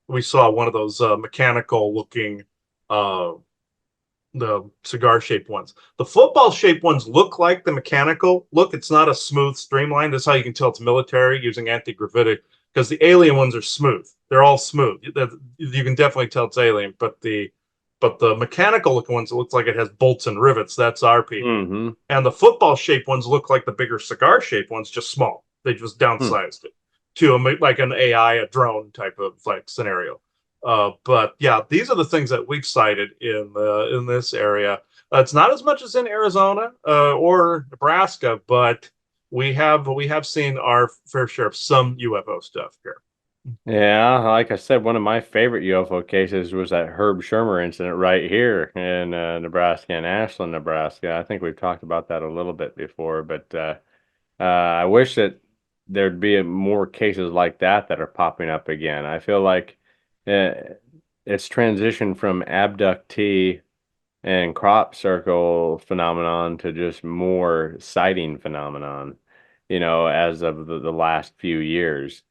C: We saw one of those mechanical looking uh, the cigar shaped ones. The football shaped ones look like the mechanical look. It's not a smooth streamline. That's how you can tell it's military using anti gravity because the alien ones are smooth. They're all smooth. You can definitely tell it's alien, but the mechanical looking ones, it looks like it has bolts and rivets. That's our people.
B: Mm-hmm.
C: And the football shaped ones look like the bigger cigar shaped ones, just small. They just
B: Hmm.
C: downsized it to like an AI, a drone type of like scenario. But yeah, these are the things that we've cited in this area. It's not as much as in Arizona or Nebraska, but we have seen our fair share of some UFO stuff here.
B: Yeah, like I said, one of my favorite UFO cases was that Herb Shermer incident right here in Nebraska and Ashland, Nebraska. I think we've talked about that a little bit before, but I wish that there'd be more cases like that are popping up again. I feel like uh, it's transitioned from abductee and crop circle phenomenon to just more sighting phenomenon, as of the last few years.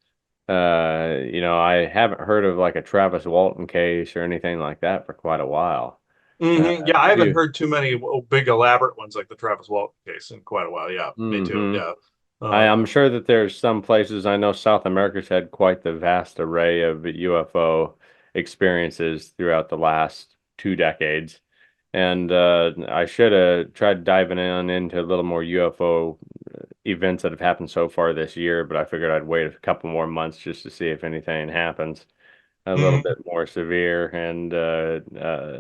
B: I haven't heard of like a Travis Walton case or anything like that for quite a while.
C: Yeah, I haven't
B: You,
C: heard too many big elaborate ones like the Travis Walton case in quite a while. Yeah, me too.
B: hmm
C: Yeah.
B: I'm
C: Um,
B: sure that there's some places. I know South America's had quite the vast array of UFO experiences throughout the last 2 decades. And I should have tried diving into a little more UFO events that have happened so far this year, but I figured I'd wait a couple more months just to see if anything happens a little
C: mhm.
B: bit more severe and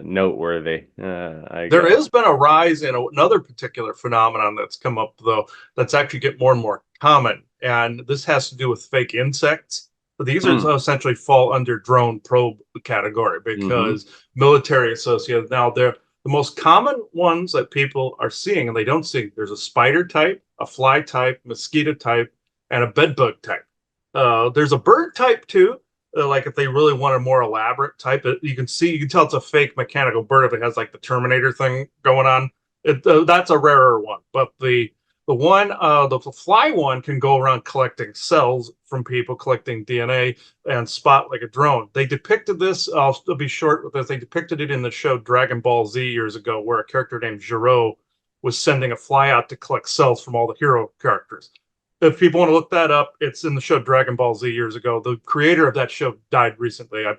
B: noteworthy, I
C: There
B: guess.
C: has been a rise in another particular phenomenon that's come up, though, that's actually getting more and more common. And this has to do with fake insects. These are
B: Hmm.
C: essentially fall under drone probe category
B: Mm-hmm.
C: because military associated. Now, they're the most common ones that people are seeing, and they don't see. There's a spider type, a fly type, mosquito type, and a bedbug type. There's a bird type too, like if they really want a more elaborate type, you can tell it's a fake mechanical bird if it has like the Terminator thing going on. That's a rarer one, but the fly one can go around collecting cells from people, collecting DNA, and spot like a drone. They depicted this. I'll still be short with this. They depicted it in the show Dragon Ball Z years ago, where a character named Giro was sending a fly out to collect cells from all the hero characters. If people want to look that up, it's in the show Dragon Ball Z years ago. The creator of that show died recently. I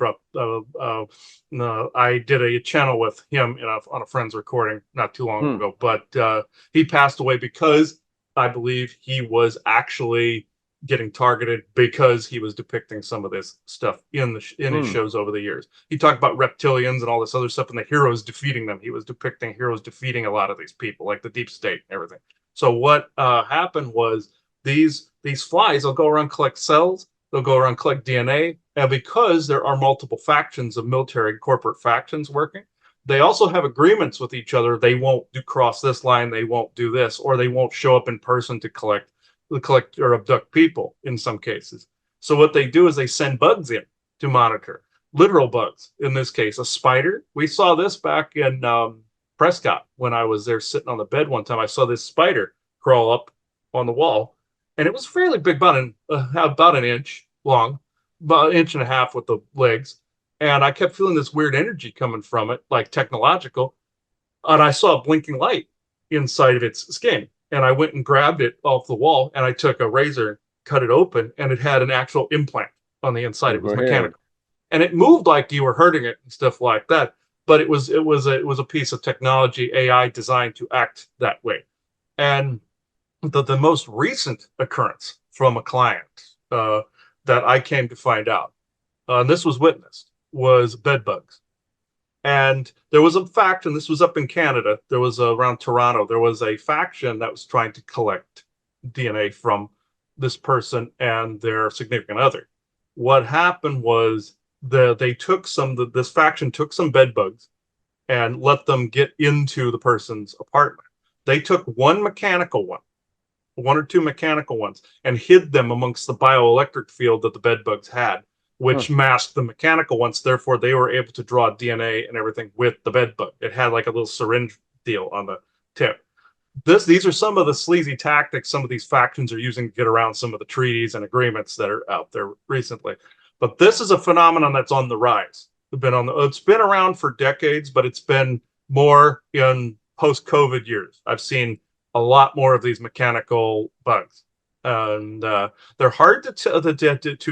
C: did a channel with him on a friend's recording not too long
B: Hmm.
C: ago, but he passed away because I believe he was actually getting targeted because he was depicting some of this stuff in his shows over the years. He talked about reptilians and all this other stuff, and the heroes defeating them. He was depicting heroes defeating a lot of these people, like the deep state and everything. So what happened was these flies, they'll go around collect cells, they'll go around collect DNA, and because there are multiple factions of military and corporate factions working, they also have agreements with each other. They won't cross this line, they won't do this, or they won't show up in person to collect or abduct people in some cases. So what they do is they send bugs in to monitor, literal bugs. In this case, a spider. We saw this back in Prescott when I was there sitting on the bed one time. I saw this spider crawl up on the wall, and it was fairly big, about an inch long, about an inch and a half with the legs. And I kept feeling this weird energy coming from it, like technological. And I saw a blinking light inside of its skin. And I went and grabbed it off the wall, and I took a razor, cut it open, and it had an actual implant on the inside. It was mechanical, and it moved like you were hurting it and stuff like that. But it was a piece of technology, AI designed to act that way. And the most recent occurrence from a client that I came to find out, and this was witnessed, was bed bugs. And there was a faction, this was up in Canada, there was around Toronto, there was a faction that was trying to collect DNA from this person and their significant other. What happened was this faction took some bed bugs and let them get into the person's apartment. They took one or two mechanical ones, and hid them amongst the bioelectric field that the bed bugs had, which masked the mechanical ones. Therefore, they were able to draw DNA and everything with the bed bug. It had like a little syringe deal on the tip. These are some of the sleazy tactics some of these factions are using to get around some of the treaties and agreements that are out there recently. But this is a phenomenon that's on the rise. It's been around for decades, but it's been more in post-COVID years. I've seen a lot more of these mechanical bugs. And they're hard to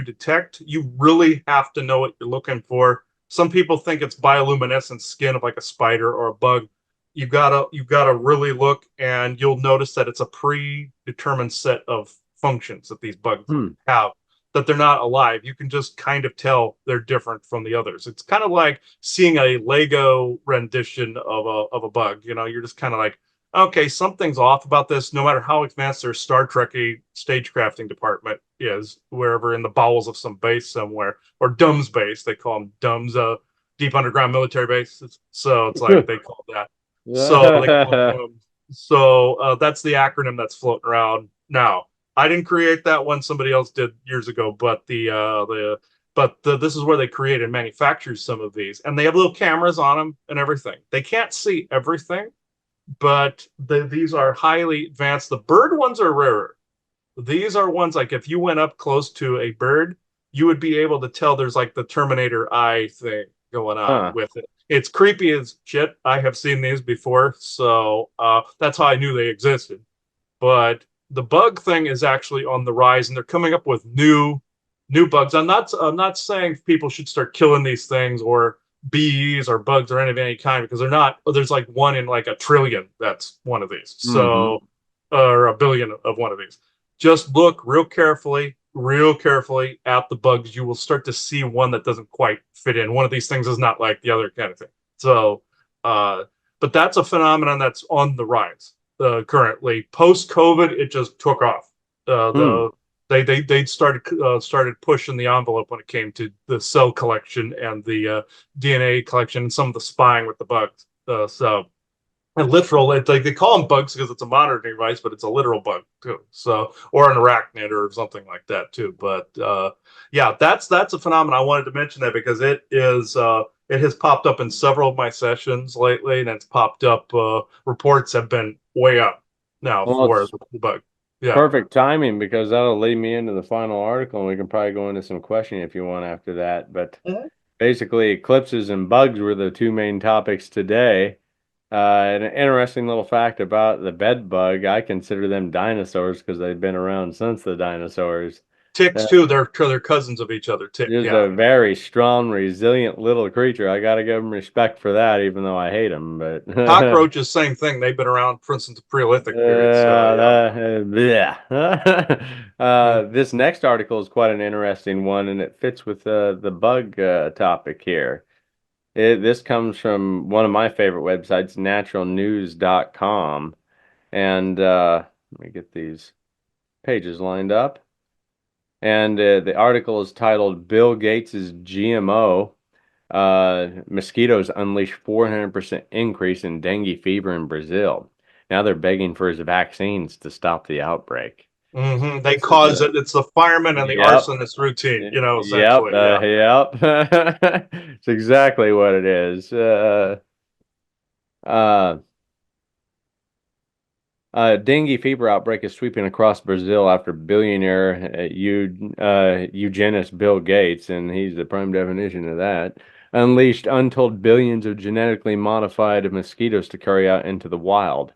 C: detect. You really have to know what you're looking for. Some people think it's bioluminescent skin of like a spider or a bug. You've gotta really look, and you'll notice that it's a predetermined set of functions that these bugs have, that they're not alive. You can just kind of tell they're different from the others. It's kind of like seeing a Lego rendition of a bug. You're just kind of like, okay, something's off about this, no matter how advanced their Star Trek-y stagecrafting department is, wherever in the bowels of some base somewhere, or DUMS base, they call them DUMS, deep underground military bases. So it's like they call that. So they call them DUMS. So that's the acronym that's floating around now. I didn't create that one; somebody else did years ago. But this is where they create and manufacture some of these, and they have little cameras on them and everything. They can't see everything, but these are highly advanced. The bird ones are rarer. These are ones like if you went up close to a bird, you would be able to tell there's like the Terminator eye thing going on with it. It's creepy as shit. I have seen these before, so that's how I knew they existed. But the bug thing is actually on the rise, and they're coming up with new bugs. I'm not saying people should start killing these things or bees or bugs or any kind, because they're not. There's like one in like a trillion that's one of these. So or a billion of one of these. Just look real carefully at the bugs. You will start to see one that doesn't quite fit in. One of these things is not like the other kind of thing. So but that's a phenomenon that's on the rise currently. Post COVID, it just took off. They started pushing the envelope when it came to the cell collection and the DNA collection and some of the spying with the bugs. And literal, they call them bugs because it's a monitoring device, but it's a literal bug too. So, or an arachnid or something like that too. But yeah, that's a phenomenon. I wanted to mention that because it has popped up in several of my sessions lately, and it's popped up. Reports have been way up now for the bug. Yeah.
B: Perfect timing, because that'll lead me into the final article, and we can probably go into some questioning if you want after that. But basically, eclipses and bugs were the two main topics today. An interesting little fact about the bed bug, I consider them dinosaurs because they've been around since the dinosaurs.
C: Ticks too. They're cousins of each other. Tick.
B: Just
C: Yeah.
B: a very strong, resilient little creature. I got to give him respect for that, even though I hate him. But
C: Cockroaches, same thing. They've been around, for instance, the Paleolithic period. So yeah.
B: This next article is quite an interesting one, and it fits with the bug topic here. This comes from one of my favorite websites, naturalnews.com. And let me get these pages lined up. And the article is titled Bill Gates's GMO Mosquitoes Unleash 400% Increase in Dengue Fever in Brazil. Now they're begging for his vaccines to stop the outbreak.
C: They cause it. It's the fireman and the arsonist routine, essentially.
B: Yep. It's exactly what it is. Dengue fever outbreak is sweeping across Brazil after billionaire eugenist Bill Gates, and he's the prime definition of that, unleashed untold billions of genetically modified mosquitoes to carry out into the wild.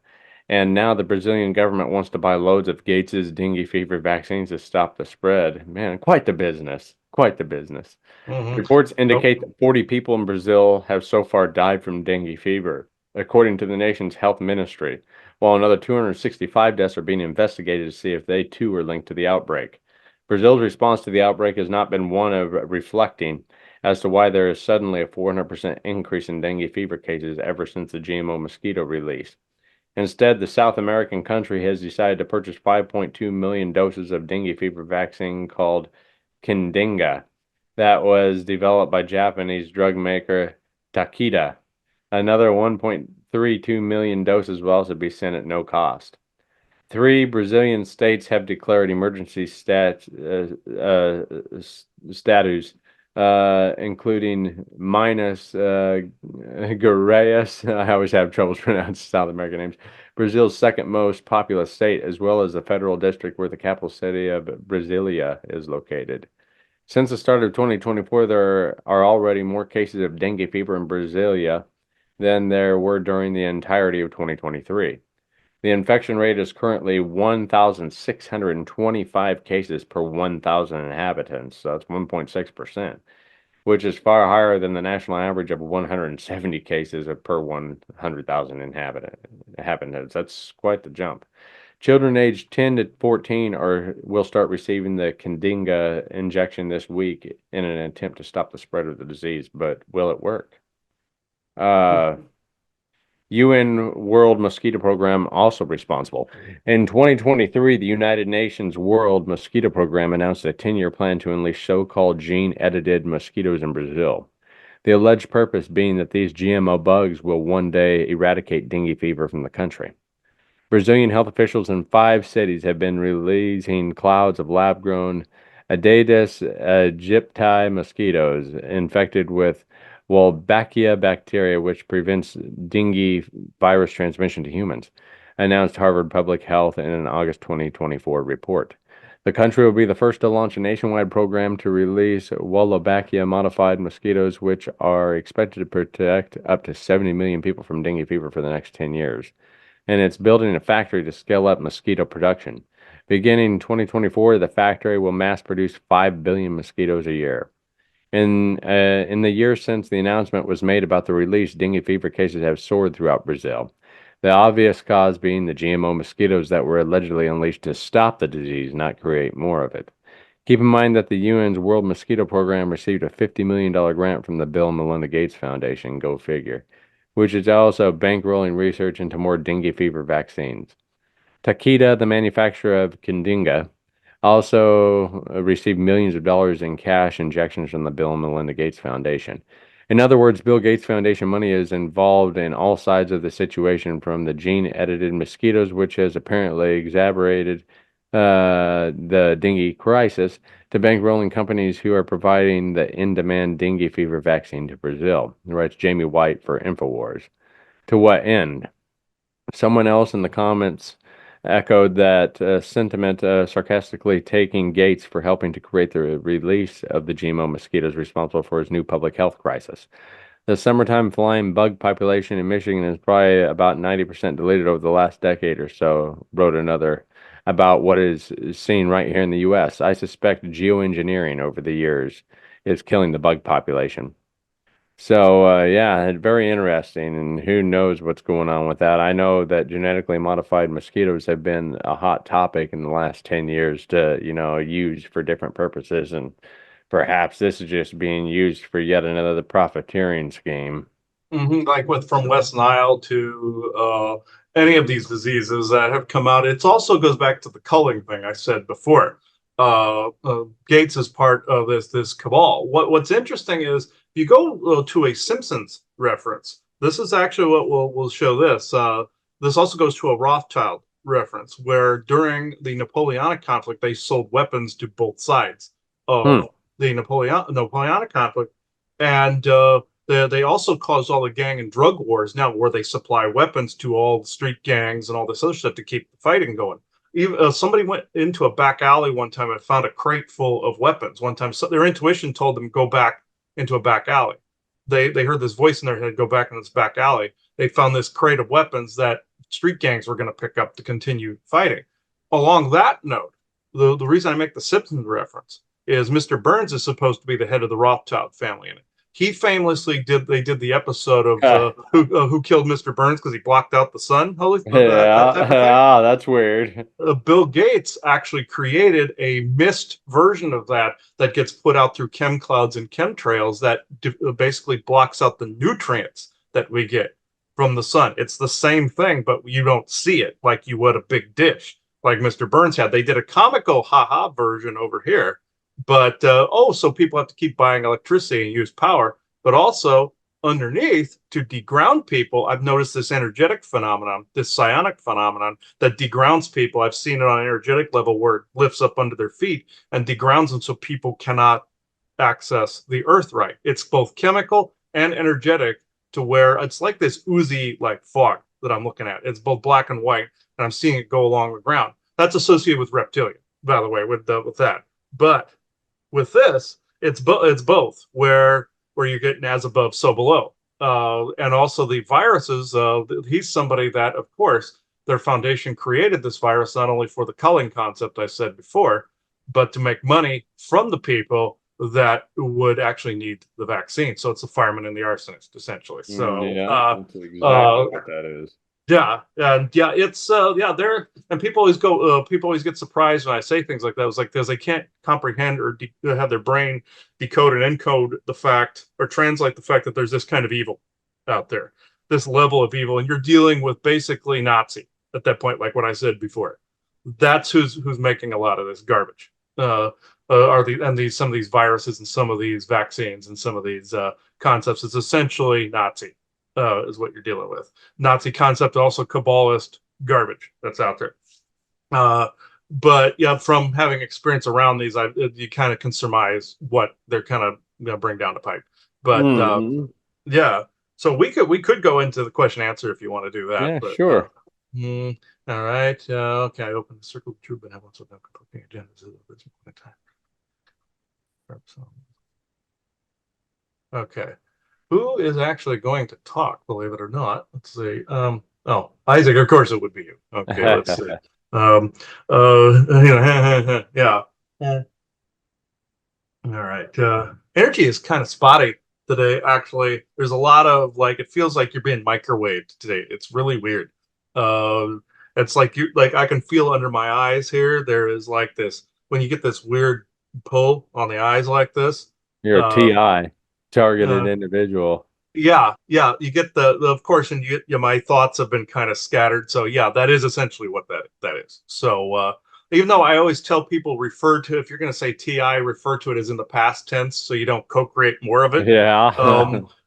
B: And now the Brazilian government wants to buy loads of Gates's dengue fever vaccines to stop the spread. Man, quite the business. Quite the business. Reports indicate that 40 people in Brazil have so far died from dengue fever, according to the nation's health ministry, while another 265 deaths are being investigated to see if they too are linked to the outbreak. Brazil's response to the outbreak has not been one of reflecting as to why there is suddenly a 400% increase in dengue fever cases ever since the GMO mosquito release. Instead, the South American country has decided to purchase 5.2 million doses of dengue fever vaccine called Qdenga that was developed by Japanese drug maker Takeda. Another 1.32 million doses will also be sent at no cost. 3 Brazilian states have declared emergency status, including Minas Gerais. I always have trouble pronouncing South American names. Brazil's second most populous state, as well as the federal district where the capital city of Brasilia is located. Since the start of 2024, there are already more cases of dengue fever in Brasilia than there were during the entirety of 2023. The infection rate is currently 1,625 cases per 1,000 inhabitants, so that's 1.6%, which is far higher than the national average of 170 cases per 100,000 inhabitants. That's quite the jump. Children aged 10 to 14 will start receiving the Qdenga injection this week in an attempt to stop the spread of the disease, but will it work? UN World Mosquito Program also responsible. In 2023, the United Nations World Mosquito Program announced a 10-year plan to unleash so-called gene-edited mosquitoes in Brazil. The alleged purpose being that these GMO bugs will one day eradicate dengue fever from the country. Brazilian health officials in 5 cities have been releasing clouds of lab-grown Aedes aegypti mosquitoes infected with Wolbachia bacteria, which prevents dengue virus transmission to humans, announced Harvard Public Health in an August 2024 report. The country will be the first to launch a nationwide program to release Wolbachia modified mosquitoes, which are expected to protect up to 70 million people from dengue fever for the next 10 years. And it's building a factory to scale up mosquito production. Beginning 2024, the factory will mass produce 5 billion mosquitoes a year. In the years since the announcement was made about the release, dengue fever cases have soared throughout Brazil. The obvious cause being the GMO mosquitoes that were allegedly unleashed to stop the disease, not create more of it. Keep in mind that the UN's World Mosquito Program received a $50 million grant from the Bill and Melinda Gates Foundation, go figure, which is also bankrolling research into more dengue fever vaccines. Takeda, the manufacturer of Qdenga, also received millions of dollars in cash injections from the Bill and Melinda Gates Foundation. In other words, Bill Gates Foundation money is involved in all sides of the situation, from the gene-edited mosquitoes, which has apparently exacerbated the dengue crisis, to bankrolling companies who are providing the in-demand dengue fever vaccine to Brazil, writes Jamie White for InfoWars. To what end? Someone else in the comments echoed that sentiment, sarcastically taking Gates for helping to create the release of the GMO mosquitoes responsible for his new public health crisis. The summertime flying bug population in Michigan is probably about 90% deleted over the last decade or so, wrote another about what is seen right here in the U.S. I suspect geoengineering over the years is killing the bug population. So, yeah, very interesting, and who knows what's going on with that. I know that genetically modified mosquitoes have been a hot topic in the last 10 years to, use for different purposes, and perhaps this is just being used for yet another profiteering scheme.
C: Like with from West Nile to any of these diseases that have come out. It also goes back to the culling thing I said before. Gates is part of this cabal. What's interesting is if you go to a Simpsons reference, this is actually what we'll show this. This also goes to a Rothschild reference, where during the Napoleonic conflict, they sold weapons to both sides
B: Hmm.
C: of the Napoleonic conflict, and they also caused all the gang and drug wars now, where they supply weapons to all the street gangs and all this other stuff to keep the fighting going. Even somebody went into a back alley one time and found a crate full of weapons. One time, so their intuition told them go back into a back alley. They heard this voice in their head, go back in this back alley. They found this crate of weapons that street gangs were going to pick up to continue fighting. Along that note, the reason I make the Simpsons reference is Mr. Burns is supposed to be the head of the Rothschild family in it. He famously did the episode of who killed Mr. Burns because he blocked out the sun. Holy that
B: Yeah,
C: type of thing.
B: that's weird.
C: Bill Gates actually created a mist version of that gets put out through chem clouds and chemtrails that basically blocks out the nutrients that we get from the sun. It's the same thing, but you don't see it like you would a big dish like Mr. Burns had. They did a comical haha version over here, but so people have to keep buying electricity and use power, but also underneath to deground people. I've noticed this energetic phenomenon, this psionic phenomenon that degrounds people. I've seen it on an energetic level where it lifts up under their feet and degrounds them so people cannot access the earth right. It's both chemical and energetic, to where it's like this oozy like fog that I'm looking at. It's both black and white, and I'm seeing it go along the ground. That's associated with reptilian, by the way, with that. But with this, it's both, where you get as above, so below. And also the viruses, he's somebody that, of course, their foundation created this virus not only for the culling concept I said before, but to make money from the people that would actually need the vaccine. So it's the fireman and the arsonist, essentially. So
B: Yeah, that's exactly what that is.
C: yeah, and yeah, it's there, and people always get surprised when I say things like that. It's like because they can't comprehend or have their brain decode and encode the fact or translate the fact that there's this kind of evil out there, this level of evil, and you're dealing with basically Nazi at that point, like what I said before. That's who's making a lot of this garbage. Are some of these viruses and some of these vaccines and some of these concepts? It's essentially Nazi. Is what you're dealing with. Nazi concept, also Kabbalist garbage that's out there. But yeah, from having experience around these, you kind of can surmise what they're kind of going to bring down the pipe. But yeah, so we could go into the question answer if you want to do that.
B: Yeah,
C: but,
B: sure.
C: All right. Okay. I opened the circle of truth, but have also done conflicting agendas at this point in time. Okay. Who is actually going to talk, believe it or not? Let's see. Isaac, of course it would be you. Okay, let's see. Yeah. All right. Energy is kind of spotty today, actually. There's a lot of it feels like you're being microwaved today. It's really weird. It's like I can feel under my eyes here. There is like this, when you get this weird pull on the eyes like this.
B: You're a TI, targeted individual.
C: Yeah, you get the of course, and my thoughts have been kind of scattered. So yeah, that is essentially what that is. So even though I always tell people, if you're going to say TI, refer to it as in the past tense, so you don't co-create more of it.
B: Yeah.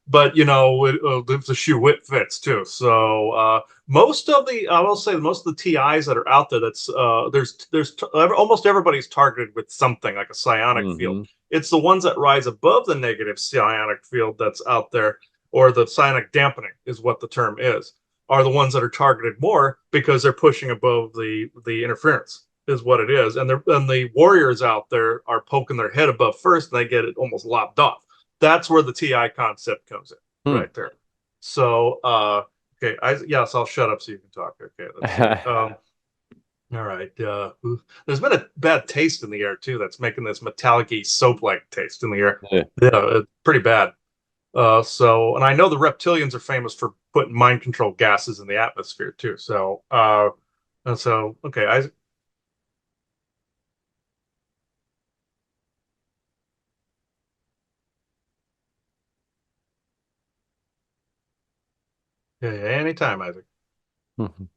C: But the shoe it fits too. So I will say most of the TIs that are out there, that's almost everybody's targeted with something like a psionic field. It's the ones that rise above the negative psionic field that's out there, or the psionic dampening is what the term is, are the ones that are targeted more because they're pushing above the interference is what it is. And the warriors out there are poking their head above first, and they get it almost lopped off. That's where the TI concept comes in, right there. So, okay, yes, I'll shut up so you can talk. Okay, let's see. All right. There's been a bad taste in the air too. That's making this metallic-y soap-like taste in the air.
B: Yeah.
C: Yeah, it's pretty bad. And I know the reptilians are famous for putting mind control gases in the atmosphere too. Okay, yeah, anytime, Isaac.
B: Mhm.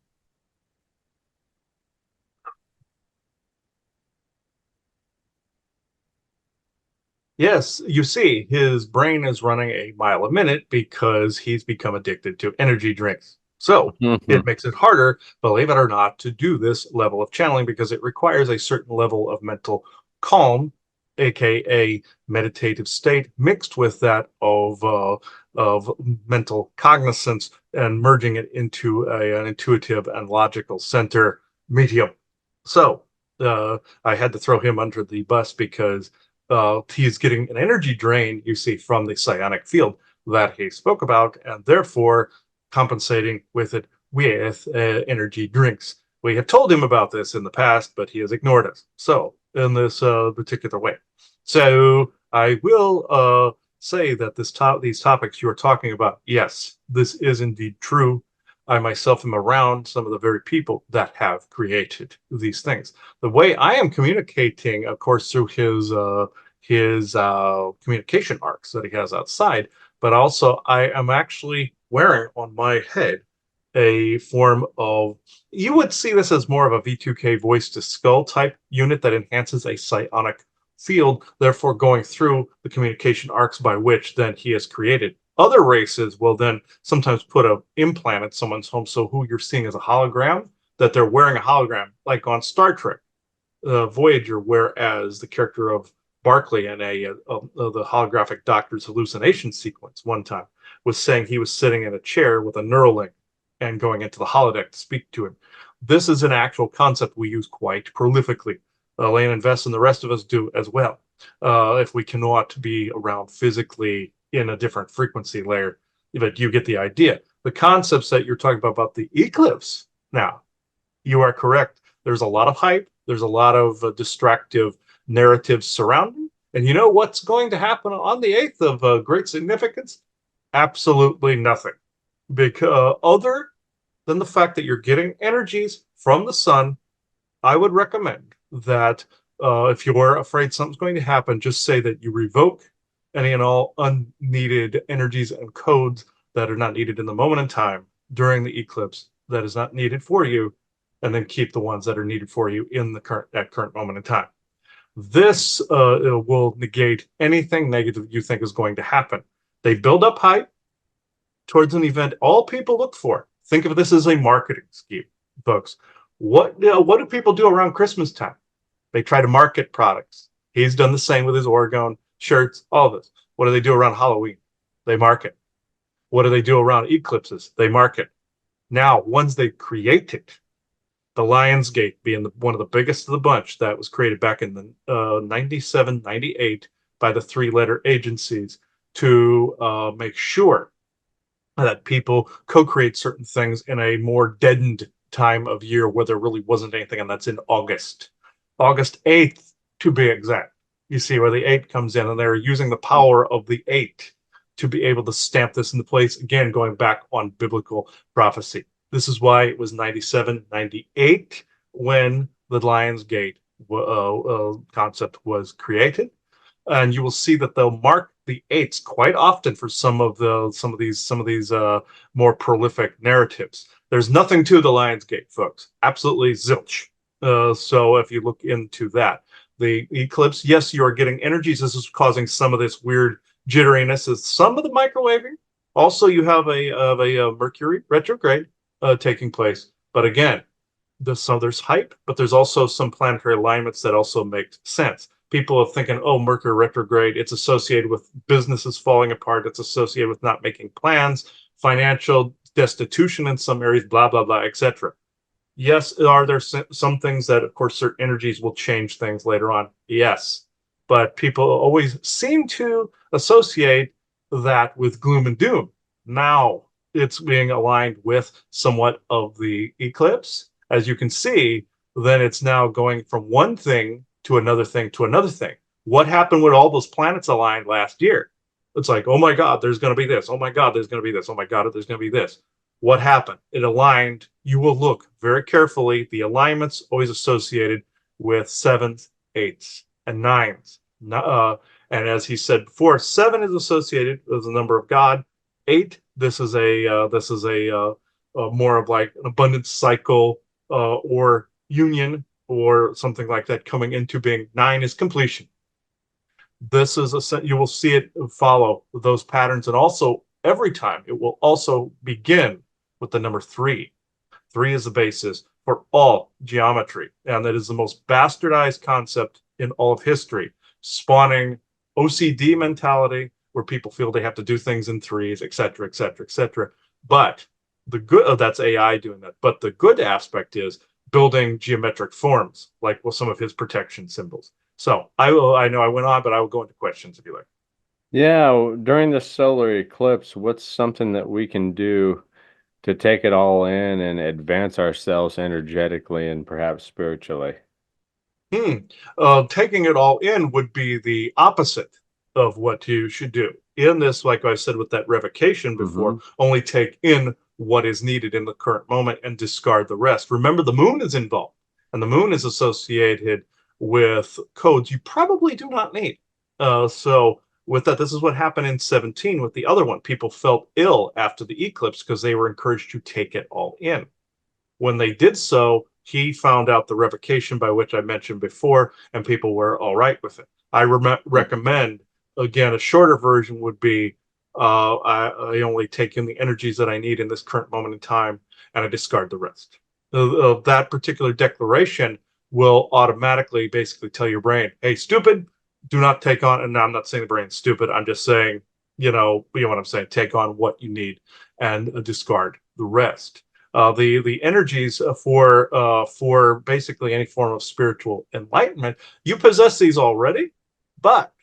C: Yes, you see, his brain is running a mile a minute because he's become addicted to energy drinks. So it
B: Mhm.
C: makes it harder, believe it or not, to do this level of channeling because it requires a certain level of mental calm, aka meditative state, mixed with that of mental cognizance and merging it into an intuitive and logical center medium. So I had to throw him under the bus because he's getting an energy drain, you see, from the psionic field that he spoke about, and therefore compensating with it with energy drinks. We have told him about this in the past, but he has ignored us. So, in this particular way. So, I will say that these topics you are talking about, yes, this is indeed true. I myself am around some of the very people that have created these things. The way I am communicating, of course, through his communication arcs that he has outside, but also I am actually wearing on my head a form of, you would see this as more of a V2K voice to skull type unit that enhances a psionic field, therefore going through the communication arcs by which then he has created. Other races will then sometimes put an implant in someone's home, so who you're seeing as a hologram, that they're wearing a hologram, like on Star Trek Voyager, whereas the character of Barclay in the holographic doctor's hallucination sequence one time was saying he was sitting in a chair with a Neuralink and going into the holodeck to speak to him. This is an actual concept we use quite prolifically. Lane and Vess and the rest of us do as well. If we cannot be around physically in a different frequency layer, but you get the idea. The concepts that you're talking about the eclipse now, you are correct. There's a lot of hype. There's a lot of distractive narratives surrounding. And you know what's going to happen on the 8th of great significance? Absolutely nothing. Because other than the fact that you're getting energies from the sun, I would recommend that if you're afraid something's going to happen, just say that you revoke any and all unneeded energies and codes that are not needed in the moment in time during the eclipse that is not needed for you, and then keep the ones that are needed for you in the current moment in time. This will negate anything negative you think is going to happen. They build up hype towards an event all people look for. Think of this as a marketing scheme, folks. What do people do around Christmas time? They try to market products. He's done the same with his Oregon shirts, all this. What do they do around Halloween? They market. What do they do around eclipses? They market. Now, once they create it, the Lionsgate being one of the biggest of the bunch that was created back in the 97, 98 by the three-letter agencies to make sure that people co-create certain things in a more deadened time of year where there really wasn't anything, and that's in August 8th to be exact. You see where the 8 comes in, and they're using the power of the 8 to be able to stamp this into place, again, going back on biblical prophecy. This is why it was 97, 98 when the Lionsgate concept was created, and you will see that they'll mark the eights quite often for some of these more prolific narratives. There's nothing to the Lionsgate, folks. Absolutely zilch. So if you look into that, the eclipse, yes, you are getting energies. This is causing some of this weird jitteriness. Is some of the microwaving. Also, you have a Mercury retrograde taking place. But again, there's hype, but there's also some planetary alignments that also make sense. People are thinking, oh, Mercury retrograde, it's associated with businesses falling apart, it's associated with not making plans, financial destitution in some areas, blah, blah, blah, etc. Yes, are there some things that, of course, certain energies will change things later on? Yes. But people always seem to associate that with gloom and doom. Now it's being aligned with somewhat of the eclipse. As you can see, then it's now going from one thing to another thing to another thing. What happened when all those planets aligned last year? It's like, oh my God, there's going to be this. Oh my God, there's going to be this. Oh my God, there's going to be this. What happened? It aligned. You will look very carefully. The alignments always associated with sevens, eights, and nines. And as he said before, 7 is associated with the number of God. 8, this is a more of like an abundance cycle or union or something like that coming into being. 9 is completion. This is you will see it follow those patterns, and also every time it will also begin with the number 3. 3 is the basis for all geometry, and that is the most bastardized concept in all of history, spawning OCD mentality where people feel they have to do things in threes, etc., etc., etc. But the good, that's AI doing that. But the good aspect is building geometric forms, like with some of his protection symbols. So I know I went on, but I will go into questions if you like.
B: Yeah, during the solar eclipse, what's something that we can do to take it all in and advance ourselves energetically and perhaps spiritually?
C: Taking it all in would be the opposite of what you should do. In this, like I said with that revocation before, only take in what is needed in the current moment and discard the rest. Remember, the moon is involved, and the moon is associated with codes you probably do not need. So, with that, this is what happened in 17 with the other one. People felt ill after the eclipse because they were encouraged to take it all in. When they did so, he found out the revocation by which I mentioned before, and people were all right with it. I recommend, again, a shorter version would be I only take in the energies that I need in this current moment in time, and I discard the rest. That particular declaration will automatically basically tell your brain, hey, stupid, do not take on, and I'm not saying the brain's stupid, I'm just saying, you know what I'm saying, take on what you need and discard the rest. The energies for basically any form of spiritual enlightenment, you possess these already, but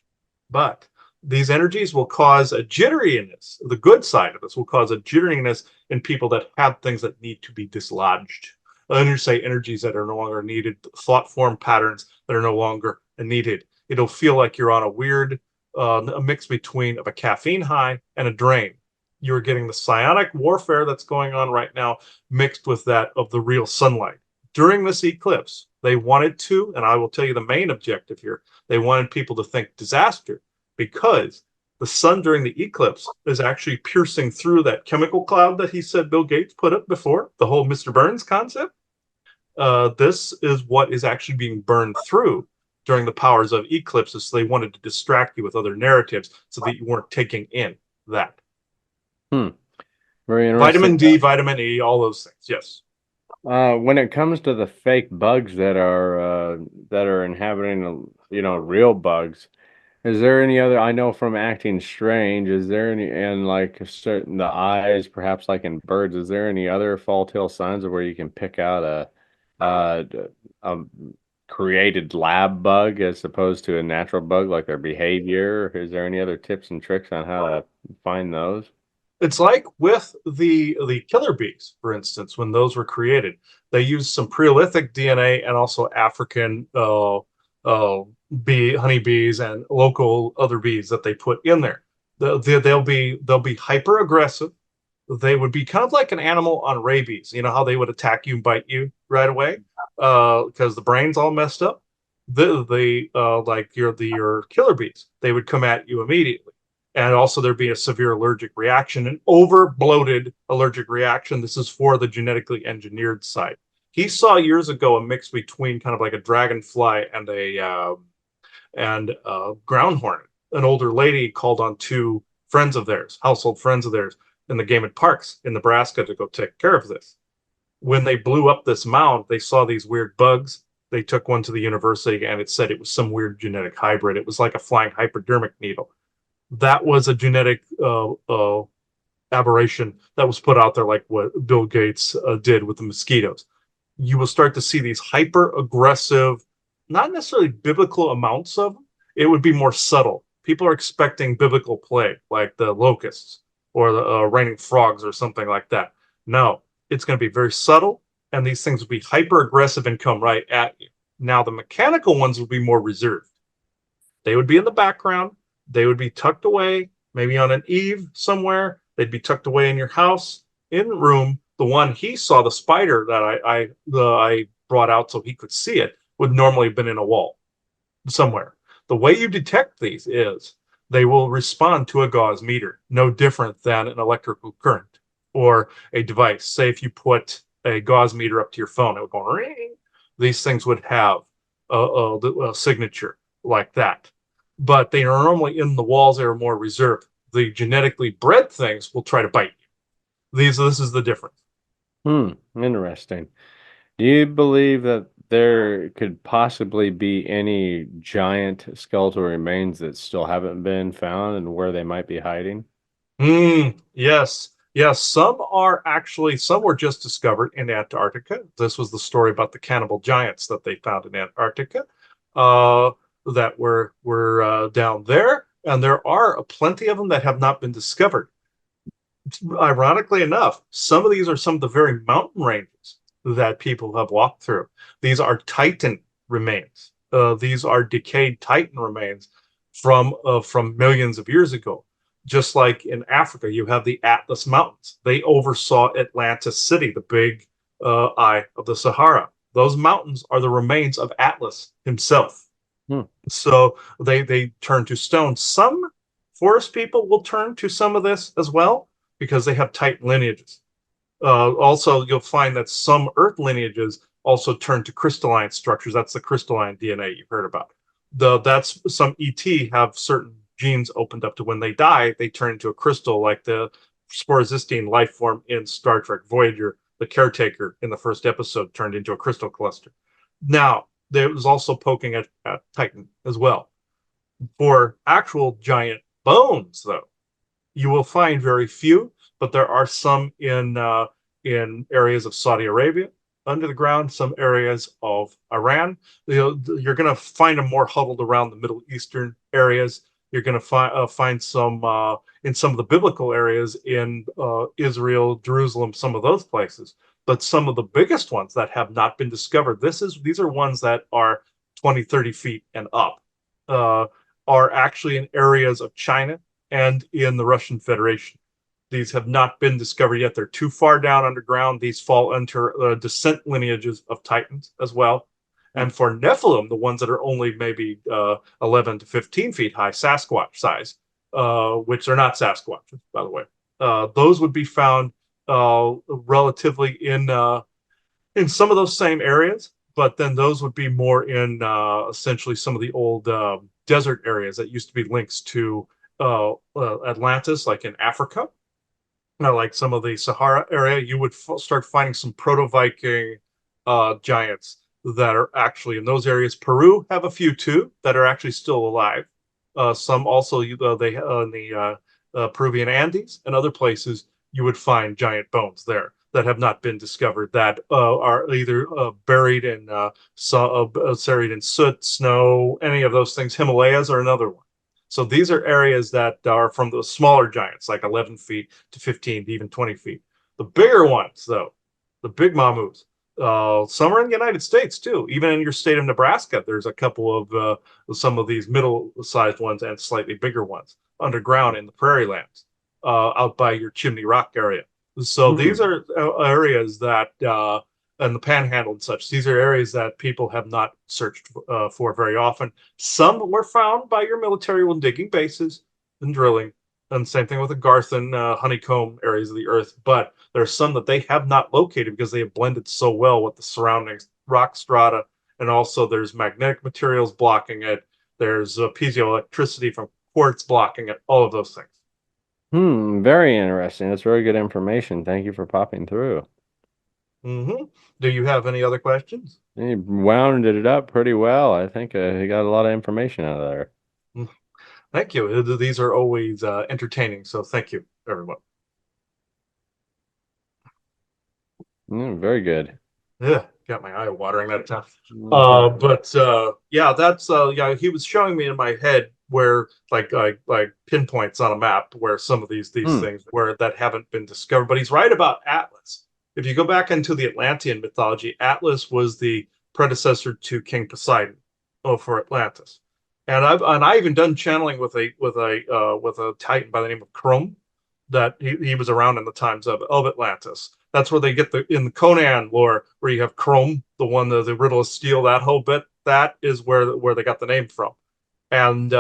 C: these energies will cause a jitteriness. The good side of this will cause a jitteriness in people that have things that need to be dislodged. And say energies that are no longer needed, thought form patterns that are no longer needed. It'll feel like you're on a weird a mix between of a caffeine high and a drain. You're getting the psionic warfare that's going on right now mixed with that of the real sunlight. During this eclipse, they wanted to, and I will tell you the main objective here, they wanted people to think disaster because the sun during the eclipse is actually piercing through that chemical cloud that he said Bill Gates put up before, the whole Mr. Burns concept. This is what is actually being burned through during the powers of eclipses. So they wanted to distract you with other narratives so that you weren't taking in that.
B: Very interesting.
C: Vitamin D, vitamin E, all those things. Yes.
B: When it comes to the fake bugs that are inhabiting, real bugs, is there any other? I know from acting strange, is there any, and like certain the eyes, perhaps like in birds, is there any other telltale signs of where you can pick out a created lab bug as opposed to a natural bug, like their behavior? Is there any other tips and tricks on how to find those?
C: It's like with the killer bees, for instance, when those were created, they used some Paleolithic DNA and also African honeybees and local other bees that they put in there. They'll be hyper aggressive. They would be kind of like an animal on rabies. You know how they would attack you and bite you right away because the brain's all messed up. Like your killer bees, they would come at you immediately. And also there'd be a severe allergic reaction, an over bloated allergic reaction. This is for the genetically engineered side. He saw years ago a mix between kind of like a dragonfly and a ground hornet. An older lady called on 2 friends of theirs, household friends of theirs, in the game at parks in Nebraska to go take care of this. When they blew up this mound, they saw these weird bugs. They took one to the university and it said it was some weird genetic hybrid. It was like a flying hypodermic needle. That was a genetic aberration that was put out there, like what Bill Gates did with the mosquitoes. You will start to see these hyper aggressive, not necessarily biblical amounts of them. It would be more subtle. People are expecting biblical plague, like the locusts or the raining frogs or something like that. No, it's going to be very subtle and these things would be hyper aggressive and come right at you. Now, the mechanical ones would be more reserved. They would be in the background. They would be tucked away, maybe on an eave somewhere. They'd be tucked away in your house, in the room. The one he saw, the spider that I brought out so he could see it, would normally have been in a wall somewhere. The way you detect these is they will respond to a gauge meter, no different than an electrical current or a device. Say if you put a gauze meter up to your phone, it would go ring. These things would have a signature like that. But they are normally in the walls, they are more reserved. The genetically bred things will try to bite you. This is the difference.
B: Interesting. Do you believe that there could possibly be any giant skeletal remains that still haven't been found and where they might be hiding?
C: Yes. Yes, some were just discovered in Antarctica. This was the story about the cannibal giants that they found in Antarctica that were down there. And there are plenty of them that have not been discovered. Ironically enough, some of these are some of the very mountain ranges that people have walked through. These are Titan remains. These are decayed Titan remains from millions of years ago. Just like in Africa, you have the Atlas Mountains. They oversaw Atlantis City, the big eye of the Sahara. Those mountains are the remains of Atlas himself. So they turn to stone. Some forest people will turn to some of this as well because they have Titan lineages. Also, you'll find that some Earth lineages also turn to crystalline structures. That's the crystalline DNA you've heard about. That's some ET have certain genes opened up to when they die, they turn into a crystal, like the sporosistine life form in Star Trek Voyager. The caretaker in the first episode turned into a crystal cluster. Now, there was also poking at Titan as well. For actual giant bones, though, you will find very few, but there are some in areas of Saudi Arabia under the ground, some areas of Iran. You're going to find them more huddled around the Middle Eastern areas. You're going to find some in some of the biblical areas in Israel, Jerusalem, some of those places. But some of the biggest ones that have not been discovered, these are ones that are 20, 30 feet and up, are actually in areas of China and in the Russian Federation. These have not been discovered yet. They're too far down underground. These fall under descent lineages of Titans as well. And for Nephilim, the ones that are only maybe 11 to 15 feet high, Sasquatch size, which are not Sasquatches, by the way, those would be found relatively in some of those same areas, but then those would be more in essentially some of the old desert areas that used to be links to Atlantis, like in Africa. Now, like some of the Sahara area, you would start finding some proto-Viking giants that are actually in those areas. Peru have a few too that are actually still alive. Some also they in the Peruvian Andes and other places you would find giant bones there that have not been discovered that are either buried in buried in soot, snow, any of those things. Himalayas are another one. So these are areas that are from the smaller giants, like 11 feet to 15 to even 20 feet. The bigger ones, though, the big mammoths, some are in the United States too. Even in your state of Nebraska, there's a couple of some of these middle-sized ones and slightly bigger ones underground in the prairie lands, out by your Chimney Rock area. So these are areas that, and the Panhandle and such, these are areas that people have not searched for very often. Some were found by your military when digging bases and drilling. And same thing with the Garthan honeycomb areas of the earth. But there are some that they have not located because they have blended so well with the surrounding rock strata. And also there's magnetic materials blocking it. There's piezoelectricity from quartz blocking it, all of those things.
B: Very interesting. That's very good information. Thank you for popping through.
C: Do you have any other questions?
B: You wounded it up pretty well. I think you got a lot of information out of there.
C: Thank you. These are always entertaining. So thank you, everyone.
B: Very good.
C: Yeah, got my eye watering that time. Yeah, that's yeah. He was showing me in my head where like pinpoints on a map where some of these things where that haven't been discovered. But he's right about Atlas. if you go back into the Atlantean mythology, Atlas was the predecessor to King Poseidon, for Atlantis. And I even done channeling with a Titan by the name of Chrome, that he was around in the times of Atlantis. That's where they get in the Conan lore, where you have Chrome, the one, the riddle of steel, that whole bit. That is where they got the name from. And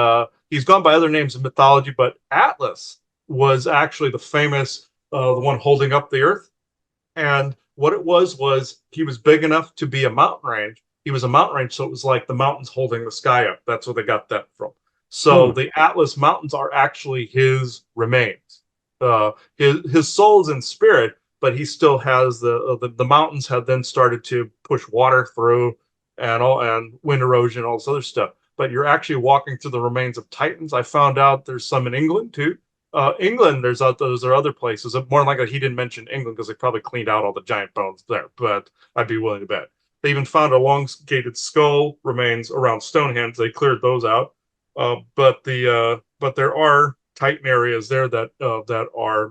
C: he's gone by other names in mythology, but Atlas was actually the famous, the one holding up the earth. And what it was he was big enough to be a mountain range. He was a mountain range, so it was like the mountains holding the sky up. That's where they got that from. So the Atlas Mountains are actually his remains. His soul's in spirit, but he still has the mountains have then started to push water through, and wind erosion, all this other stuff. But you're actually walking through the remains of Titans. I found out there's some in England too. England, those are other places. More likely he didn't mention England because they probably cleaned out all the giant bones there, but I'd be willing to bet. They even found elongated skull remains around Stonehenge. They cleared those out. But there are Titan areas there that are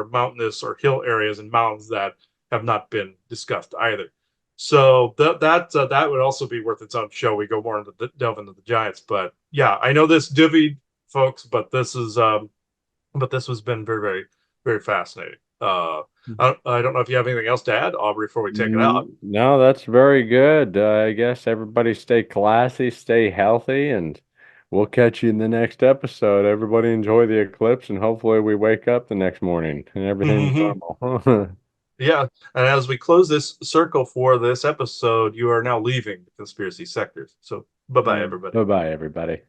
C: mountainous or hill areas and mountains that have not been discussed either. So that would also be worth its own show. We go more into delve into the giants, but yeah, I know this divvied, folks, but this has been very, very, very fascinating. I don't know if you have anything else to add, Aubrey, before we take it out.
B: No, that's very good. I guess everybody stay classy, stay healthy, and we'll catch you in the next episode. Everybody enjoy the eclipse, and hopefully we wake up the next morning and everything's normal.
C: Yeah, and as we close this circle for this episode, you are now leaving the conspiracy sectors. So bye-bye, everybody.
B: Bye-bye, everybody.